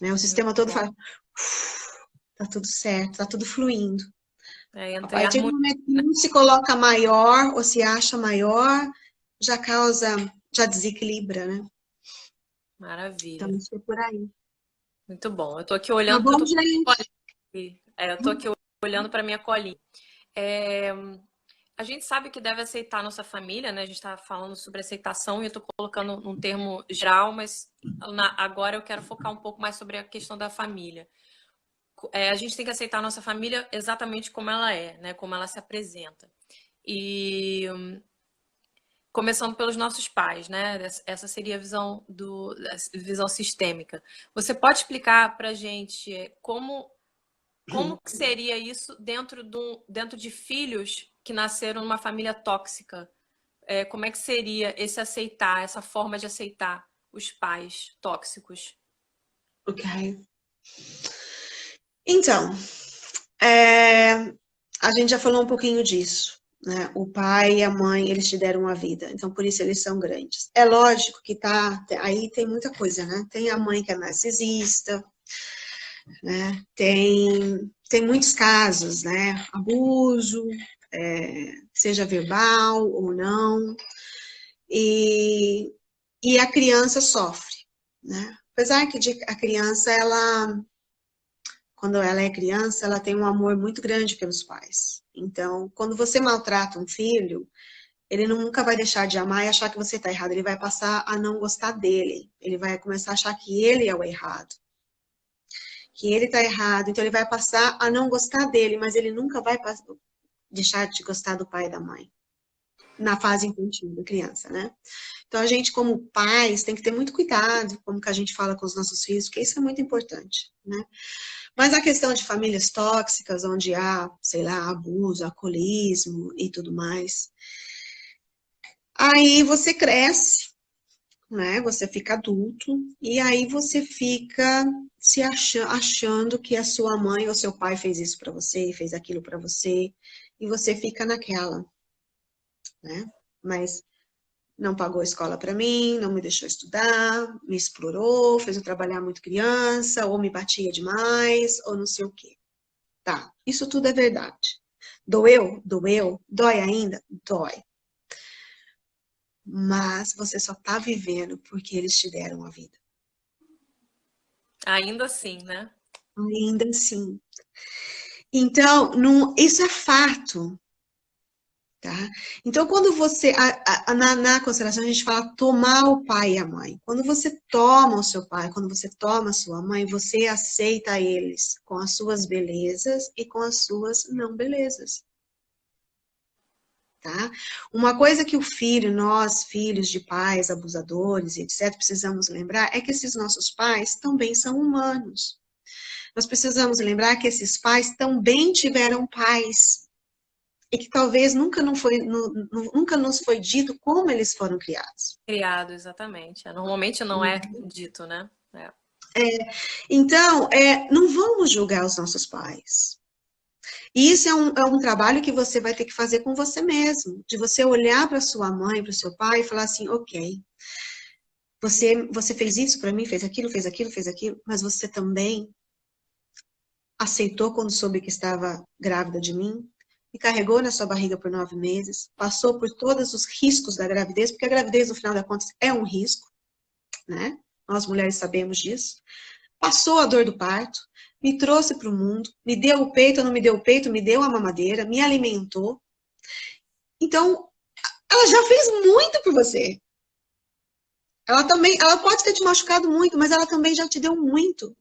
Né? O sistema muito todo bom. fala, tá tudo certo, tá tudo fluindo. É, A entra em partir do harmonia, momento que né? um se coloca maior ou se acha maior, já desequilibra, né? Então, Maravilha. isso é por aí. Muito bom. Eu tô aqui Tá olhando porque eu bom, tô com a gente? colinha. Eu tô aqui olhando para minha colinha. É, a gente sabe que deve aceitar a nossa família, né? A gente está falando sobre aceitação e eu estou colocando num termo geral, mas agora eu quero focar um pouco mais sobre a questão da família. A gente tem que aceitar a nossa família exatamente como ela é, né? Como ela se apresenta. E começando pelos nossos pais, né? Essa seria a a visão sistêmica. Você pode explicar para a gente como que seria isso dentro de filhos que nasceram numa família tóxica? Como é que seria esse aceitar, essa forma de aceitar os pais tóxicos? Ok. Então, a gente já falou um pouquinho disso, né? O pai e a mãe, eles te deram a vida, então por isso eles são grandes. É lógico que aí tem muita coisa, né? Tem a mãe que é narcisista, né? Tem muitos casos, né? Abuso, seja verbal ou não, e, e a criança sofre, né? Apesar que a criança, quando ela é criança, ela tem um amor muito grande pelos pais. Então, quando você maltrata um filho, ele nunca vai deixar de amar e achar que você está errado. Ele vai passar a não gostar dele. Ele vai começar a achar que ele é o errado. Que ele está errado. Então, ele vai passar a não gostar dele, mas ele nunca vai deixar de gostar do pai e da mãe. Na fase infantil da criança, né? Então, a gente, como pais, tem que ter muito cuidado como que a gente fala com os nossos filhos, porque isso é muito importante, né? Mas a questão de famílias tóxicas, onde há, sei lá, abuso, alcoolismo e tudo mais, aí você cresce, né? Você fica adulto, e aí você fica se achando que a sua mãe ou seu pai fez isso para você, fez aquilo para você, e você fica naquela, né? Mas não pagou escola para mim, não me deixou estudar, me explorou, fez eu trabalhar muito criança, ou me batia demais, ou não sei o quê. Tá, isso tudo é verdade. Doeu? Doeu. Dói ainda? Dói. Mas você só tá vivendo porque eles te deram a vida. Ainda assim, né? Ainda assim. Então, isso é fato. Tá? Então, quando você, na constelação, a gente fala tomar o pai e a mãe. Quando você toma o seu pai, quando você toma a sua mãe, você aceita eles com as suas belezas e com as suas não belezas. Tá? Uma coisa que o filho, nós, filhos de pais, abusadores, etc., precisamos lembrar é que esses nossos pais também são humanos. Nós precisamos lembrar que esses pais também tiveram pais. E que talvez nunca nos foi dito como eles foram criados. Criado, exatamente. Normalmente não é dito, né? Então, não vamos julgar os nossos pais. E isso é um trabalho que você vai ter que fazer com você mesmo, de você olhar para sua mãe, para o seu pai e falar assim, ok, você fez isso para mim, fez aquilo, fez aquilo, fez aquilo, mas você também aceitou quando soube que estava grávida de mim, me carregou na sua barriga por 9 meses, passou por todos os riscos da gravidez, porque a gravidez, no final das contas, é um risco, né? Nós mulheres sabemos disso. Passou a dor do parto, me trouxe para o mundo, me deu o peito ou não me deu o peito, me deu a mamadeira, me alimentou. Então, ela já fez muito por você. Ela também, ela pode ter te machucado muito, mas ela também já te deu muito.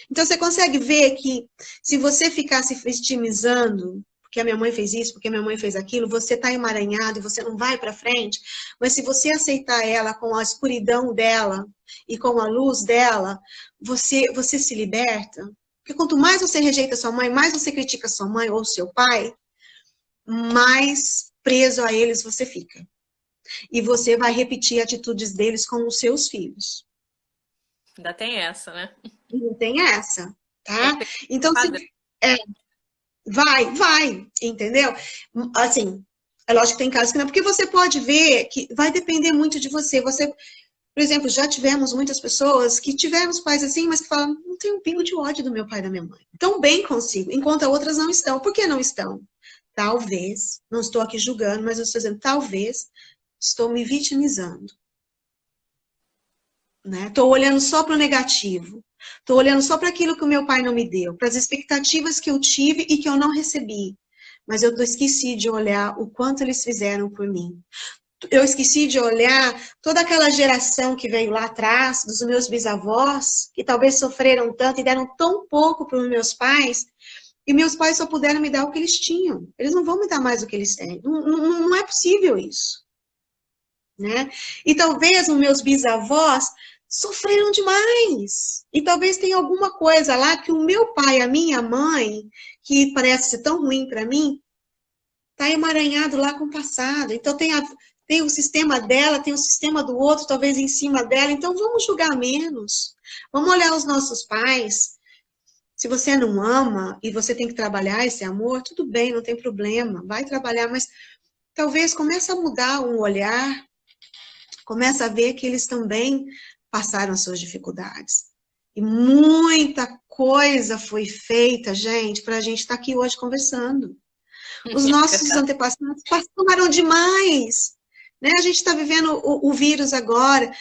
Então você consegue ver que se você ficar se vitimizando, porque a minha mãe fez isso, porque a minha mãe fez aquilo, você está emaranhado e você não vai para frente, mas se você aceitar ela com a escuridão dela e com a luz dela, você se liberta. Porque quanto mais você rejeita sua mãe, mais você critica sua mãe ou seu pai, mais preso a eles você fica. E você vai repetir atitudes deles com os seus filhos. Ainda tem essa, né? E não tem essa, tá? Repete Então, o padrão. é, vai, entendeu? Assim, é lógico que tem casos que não, porque você pode ver que vai depender muito de você. Você, por exemplo, já tivemos muitas pessoas que tiveram os pais assim, mas que falam, não tenho um pingo de ódio do meu pai e da minha mãe. Estão bem consigo, enquanto outras não estão. Por que não estão? Talvez, não estou aqui julgando, mas eu estou dizendo, talvez estou me vitimizando. Né? Estou olhando só para o negativo. Estou olhando só para aquilo que o meu pai não me deu, para as expectativas que eu tive e que eu não recebi. Mas eu esqueci de olhar o quanto eles fizeram por mim. Eu esqueci de olhar toda aquela geração que veio lá atrás, dos meus bisavós, que talvez sofreram tanto e deram tão pouco para os meus pais, e meus pais só puderam me dar o que eles tinham. Eles não vão me dar mais do que eles têm. Não é possível isso. Né? E talvez os meus bisavós sofreram demais. E talvez tenha alguma coisa lá que o meu pai, a minha mãe, que parece ser tão ruim para mim, tá emaranhado lá com o passado. Então tem o sistema dela, tem o sistema do outro, talvez em cima dela. Então vamos julgar menos. Vamos olhar os nossos pais. Se você não ama e você tem que trabalhar esse amor, tudo bem, não tem problema. Vai trabalhar, mas talvez comece a mudar um olhar. Começa a ver que eles também passaram as suas dificuldades. E muita coisa foi feita, gente, para a gente estar aqui hoje conversando. Os nossos antepassados passaram demais. Né? A gente está vivendo o vírus agora.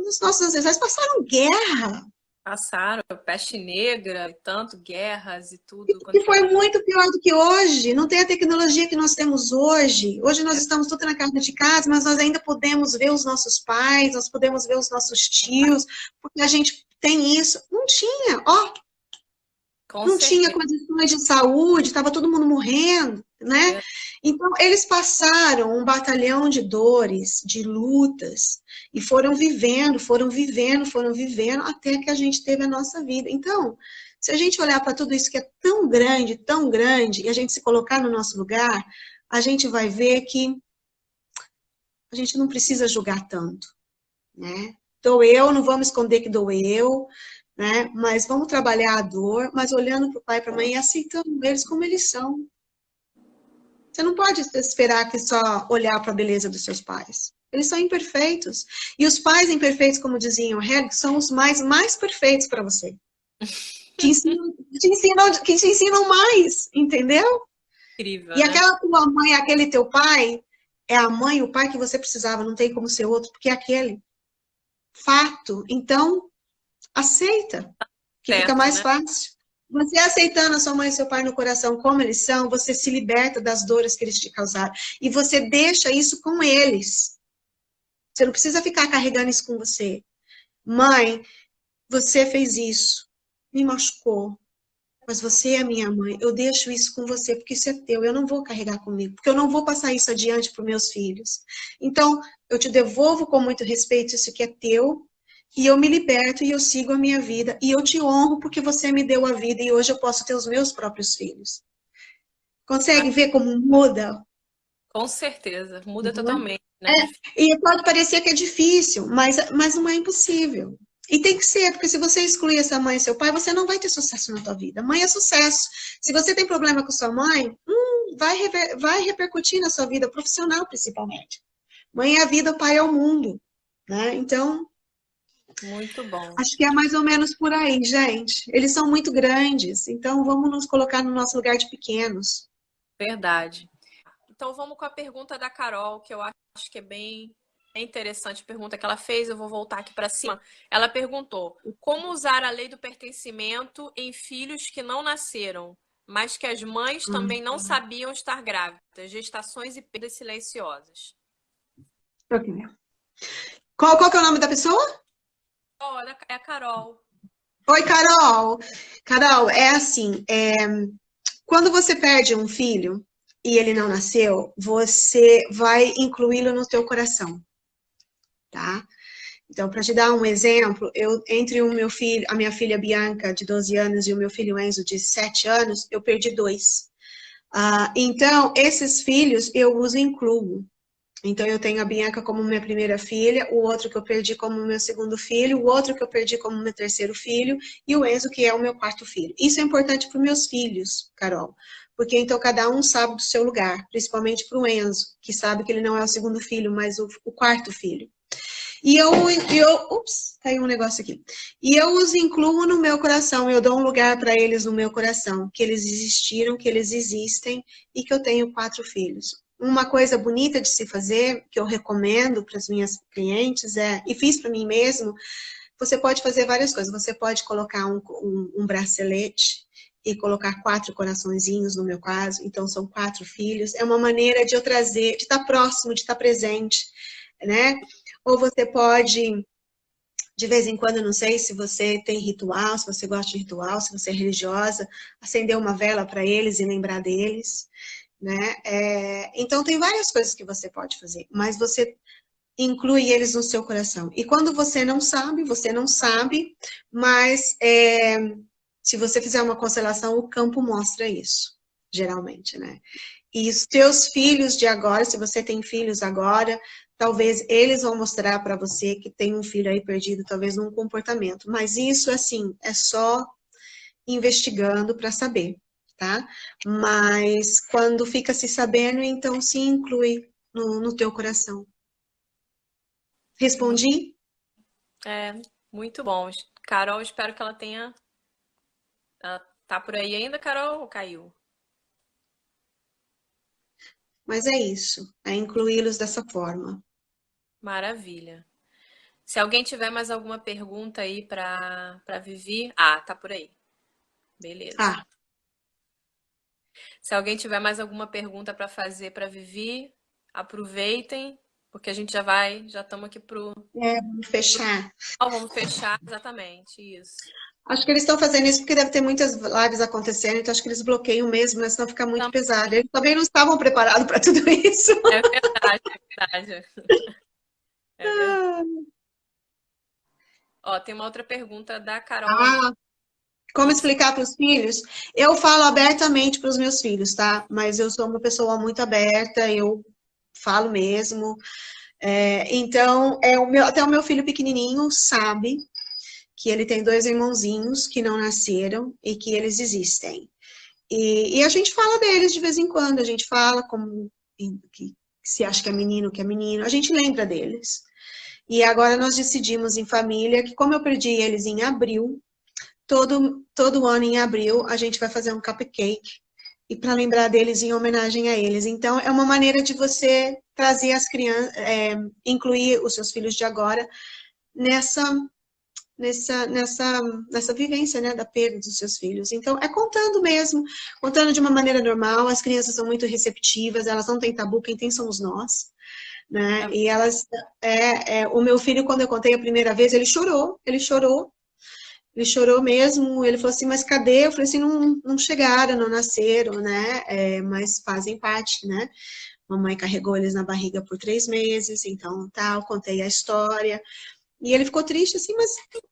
Os nossos ancestrais passaram guerra. Passaram peste negra, tanto guerras e tudo. E foi muito pior do que hoje. Não tem a tecnologia que nós temos hoje. Hoje nós estamos todos na casa de casa, mas nós ainda podemos ver os nossos pais, nós podemos ver os nossos tios, porque a gente tem isso. Não tinha, ó. Não tinha condições de saúde, estava todo mundo morrendo, né? Então, eles passaram um batalhão de dores, de lutas, e foram vivendo, até que a gente teve a nossa vida. Então, se a gente olhar para tudo isso que é tão grande, e a gente se colocar no nosso lugar, a gente vai ver que a gente não precisa julgar tanto, né? Doeu, não vamos esconder que doeu, né? Mas vamos trabalhar a dor, mas olhando para o pai e para a mãe e aceitando eles como eles são. Você não pode esperar que só olhar para a beleza dos seus pais. Eles são imperfeitos. E os pais imperfeitos, como diziam Hegel, são os mais perfeitos para você. Que te ensinam mais, entendeu? Incrível, e aquela tua mãe, aquele teu pai, é a mãe, o pai que você precisava, não tem como ser outro, porque é aquele. Fato. Então, aceita, que certo, fica mais né? fácil. Você aceitando a sua mãe e seu pai no coração como eles são, você se liberta das dores que eles te causaram. E você deixa isso com eles. Você não precisa ficar carregando isso com você. Mãe, você fez isso, me machucou, mas você é minha mãe. Eu deixo isso com você, porque isso é teu. Eu não vou carregar comigo, porque eu não vou passar isso adiante para os meus filhos. Então, eu te devolvo com muito respeito isso que é teu, e eu me liberto e eu sigo a minha vida. E eu te honro porque você me deu a vida e hoje eu posso ter os meus próprios filhos. Consegue ver como muda? Com certeza, muda totalmente, né? E pode parecer que é difícil, mas não é impossível. E tem que ser, porque se você excluir essa mãe e seu pai, você não vai ter sucesso na tua vida. Mãe é sucesso. Se você tem problema com sua mãe, vai repercutir na sua vida profissional, principalmente. Mãe é a vida, pai é o mundo. Né? Então, muito bom. Acho que é mais ou menos por aí, gente. Eles são muito grandes, então vamos nos colocar no nosso lugar de pequenos. Verdade. Então vamos com a pergunta da Carol, que eu acho que é bem interessante a pergunta que ela fez. Eu vou voltar aqui para cima. Ela perguntou: como usar a lei do pertencimento em filhos que não nasceram? mas que as mães também não sabiam estar grávidas, gestações e perdas silenciosas. Ok. Qual que é o nome da pessoa? Olha, é a Carol. Oi, Carol. Carol, é assim, quando você perde um filho e ele não nasceu, você vai incluí-lo no teu coração, tá? Então, para te dar um exemplo, entre o meu filho, a minha filha Bianca, de 12 anos, e o meu filho Enzo, de 7 anos, eu perdi dois. Então, esses filhos eu os incluo. Então, eu tenho a Bianca como minha primeira filha, o outro que eu perdi como meu segundo filho, o outro que eu perdi como meu terceiro filho, e o Enzo, que é o meu quarto filho. Isso é importante para os meus filhos, Carol, porque então cada um sabe do seu lugar, principalmente para o Enzo, que sabe que ele não é o segundo filho, mas o quarto filho. Ups, caiu um negócio aqui. E eu os incluo no meu coração, eu dou um lugar para eles no meu coração, que eles existiram, que eles existem e que eu tenho 4 filhos. Uma coisa bonita de se fazer, que eu recomendo para as minhas clientes, e fiz para mim mesmo, você pode fazer várias coisas. Você pode colocar um bracelete e colocar 4 coraçõezinhos, no meu caso, então são 4 filhos. É uma maneira de eu trazer, de estar próximo, de estar presente, né? Ou você pode, de vez em quando, não sei se você tem ritual, se você gosta de ritual, se você é religiosa, acender uma vela para eles e lembrar deles, né? Então, tem várias coisas que você pode fazer, mas você inclui eles no seu coração. E quando você não sabe, mas se você fizer uma constelação, o campo mostra isso, geralmente, né? E os teus filhos de agora, se você tem filhos agora, talvez eles vão mostrar para você que tem um filho aí perdido, talvez num comportamento. Mas isso, assim, é só investigando para saber, tá? Mas quando fica se sabendo, então se inclui no teu coração. Muito, Respondi? muito bom. Carol, espero que ela tenha. Ela tá por aí ainda, Carol, ou caiu? Mas é isso, é incluí-los dessa forma. Maravilha. Se alguém tiver mais alguma pergunta aí para Vivi. Ah, tá por aí. Beleza. Ah, Se alguém tiver mais alguma pergunta para fazer para Vivi, aproveitem, porque a gente já estamos aqui vamos fechar. vamos fechar exatamente isso. Acho que eles estão fazendo isso porque deve ter muitas lives acontecendo, então acho que eles bloqueiam mesmo, né? Senão fica muito Tam- pesado. Eles também não estavam preparados para tudo isso. É verdade, é verdade. É verdade. Ó, tem uma outra pergunta da Carol aí. Ah, como Isso. explicar para os filhos? Eu falo abertamente para os meus filhos, tá? Mas eu sou uma pessoa muito aberta, eu falo mesmo. Então, até o meu filho pequenininho sabe que ele tem 2 irmãozinhos que não nasceram e que eles existem. E a gente fala deles de vez em quando, a gente fala como que se acha que é menino, a gente lembra deles. E agora nós decidimos em família que, como eu perdi eles em abril, todo ano em abril a gente vai fazer um cupcake e para lembrar deles em homenagem a eles. Então, é uma maneira de você trazer as crianças, incluir os seus filhos de agora nessa nessa vivência, né, da perda dos seus filhos. Então, é contando mesmo, contando de uma maneira normal, as crianças são muito receptivas, elas não têm tabu, quem tem somos nós, né, É, e elas, o meu filho, quando eu contei a primeira vez, ele chorou mesmo, ele falou assim, mas cadê? Eu falei assim, não chegaram, não nasceram, né, mas fazem parte, né, mamãe carregou eles na barriga por 3 meses, então, tal, contei a história, e ele ficou triste, assim,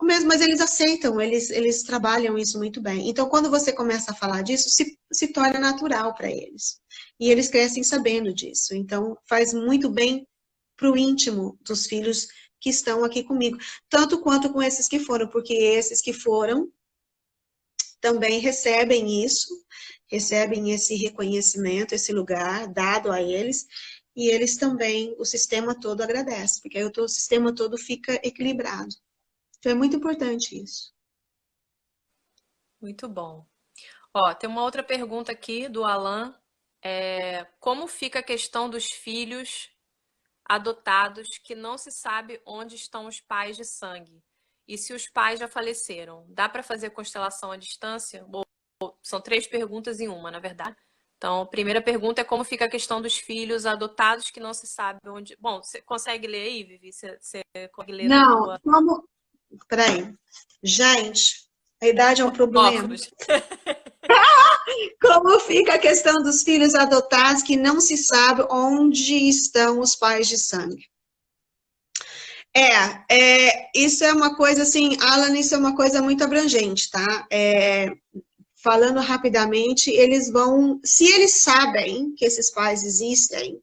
mas eles aceitam, eles trabalham isso muito bem. Então, quando você começa a falar disso, se torna natural para eles. E eles crescem sabendo disso. Então, faz muito bem para o íntimo dos filhos que estão aqui comigo. Tanto quanto com esses que foram, porque esses que foram também recebem esse reconhecimento, esse lugar dado a eles, e eles também, o sistema todo agradece, porque aí o sistema todo fica equilibrado. Então é muito importante isso. muito bom. Ó, tem uma outra pergunta aqui do Alan. Como fica a questão dos filhos adotados que não se sabe onde estão os pais de sangue? E se os pais já faleceram, dá para fazer constelação à distância? Ou São 3 perguntas em uma, na verdade. Então, a primeira pergunta é como fica a questão dos filhos adotados que não se sabe onde... Bom, você consegue ler aí, Vivi? Você consegue ler na Não, tua... como... Peraí. Gente, a idade é um problema. Óculos. Como fica a questão dos filhos adotados que não se sabe onde estão os pais de sangue? Isso é uma coisa assim, Alan, isso é uma coisa muito abrangente, tá? Falando rapidamente, se eles sabem que esses pais existem,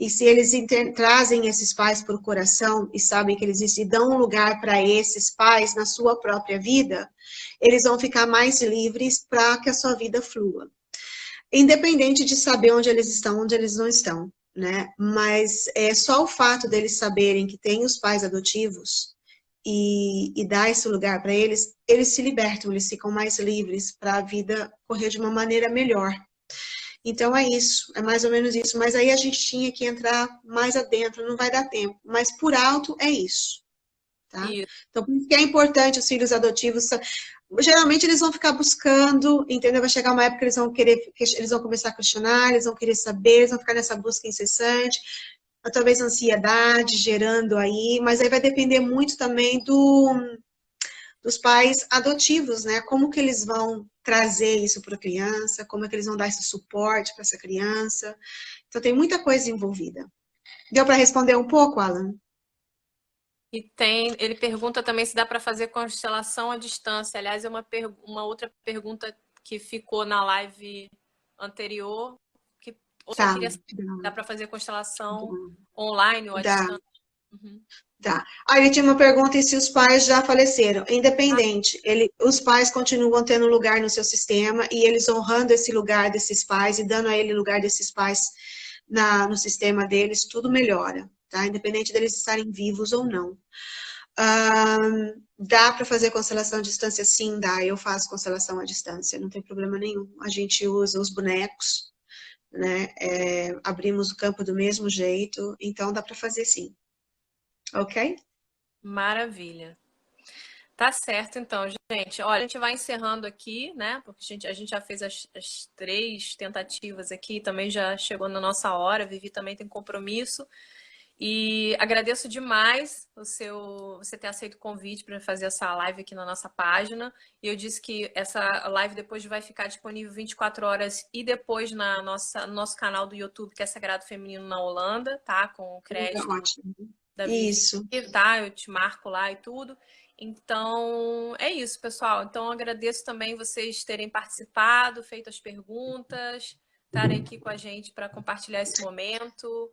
e se eles trazem esses pais para o coração e sabem que eles existem e dão um lugar para esses pais na sua própria vida, eles vão ficar mais livres para que a sua vida flua. Independente de saber onde eles estão, onde eles não estão, né? Mas é só o fato deles saberem que tem os pais adotivos e dar esse lugar para eles, eles se libertam, eles ficam mais livres para a vida correr de uma maneira melhor. Então é isso, é mais ou menos isso. Mas aí a gente tinha que entrar mais adentro, não vai dar tempo. Mas por alto é isso, tá? Isso. Então por isso que é importante os filhos adotivos. Geralmente eles vão ficar buscando, entendeu? Vai chegar uma época que eles vão começar a questionar, eles vão querer saber, eles vão ficar nessa busca incessante. Talvez ansiedade gerando aí, mas aí vai depender muito também dos pais adotivos, né? Como que eles vão trazer isso para a criança, como é que eles vão dar esse suporte para essa criança. Então tem muita coisa envolvida. Deu para responder um pouco, Alan? E ele pergunta também se dá para fazer constelação à distância. Aliás, é uma outra pergunta que ficou na live anterior, que eu queria saber se dá para fazer constelação online ou à distância. Uhum. Tá. Aí ele tinha uma pergunta e se os pais já faleceram. Independente, os pais continuam tendo lugar no seu sistema e eles honrando esse lugar desses pais e dando a ele lugar desses pais no sistema deles, tudo melhora, tá? Independente deles estarem vivos ou não. Dá para fazer constelação à distância? Sim, dá. Eu faço constelação à distância, não tem problema nenhum. A gente usa os bonecos, né? Abrimos o campo do mesmo jeito, então dá para fazer sim. Ok? Maravilha. Tá certo, então, gente. Olha, a gente vai encerrando aqui, né? Porque a gente já fez as 3 tentativas aqui, também já chegou na nossa hora. Vivi também tem compromisso. E agradeço demais você ter aceito o convite para fazer essa live aqui na nossa página. E eu disse que essa live depois vai ficar disponível 24 horas e depois no nosso canal do YouTube, que é Sagrado Feminino na Holanda, tá? Com o crédito da Vivi, isso. tá? Eu te marco lá e tudo. Então, é isso, pessoal. Então, agradeço também vocês terem participado, feito as perguntas, estarem aqui com a gente para compartilhar esse momento.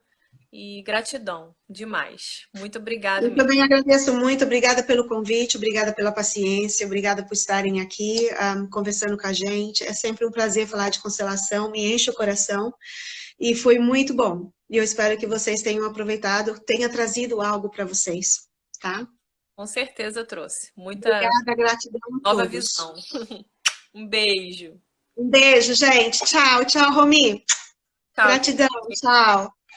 E gratidão demais. Muito obrigada. Eu também agradeço muito. Obrigada pelo convite, obrigada pela paciência, obrigada por estarem aqui conversando com a gente. É sempre um prazer falar de constelação, me enche o coração. E foi muito bom. E eu espero que vocês tenham aproveitado, tenha trazido algo para vocês, tá? Com certeza trouxe. Muita obrigada, gratidão a nova todos. visão. Um beijo. Um beijo, gente. Tchau, tchau, Romi. Tchau. Gratidão, tchau.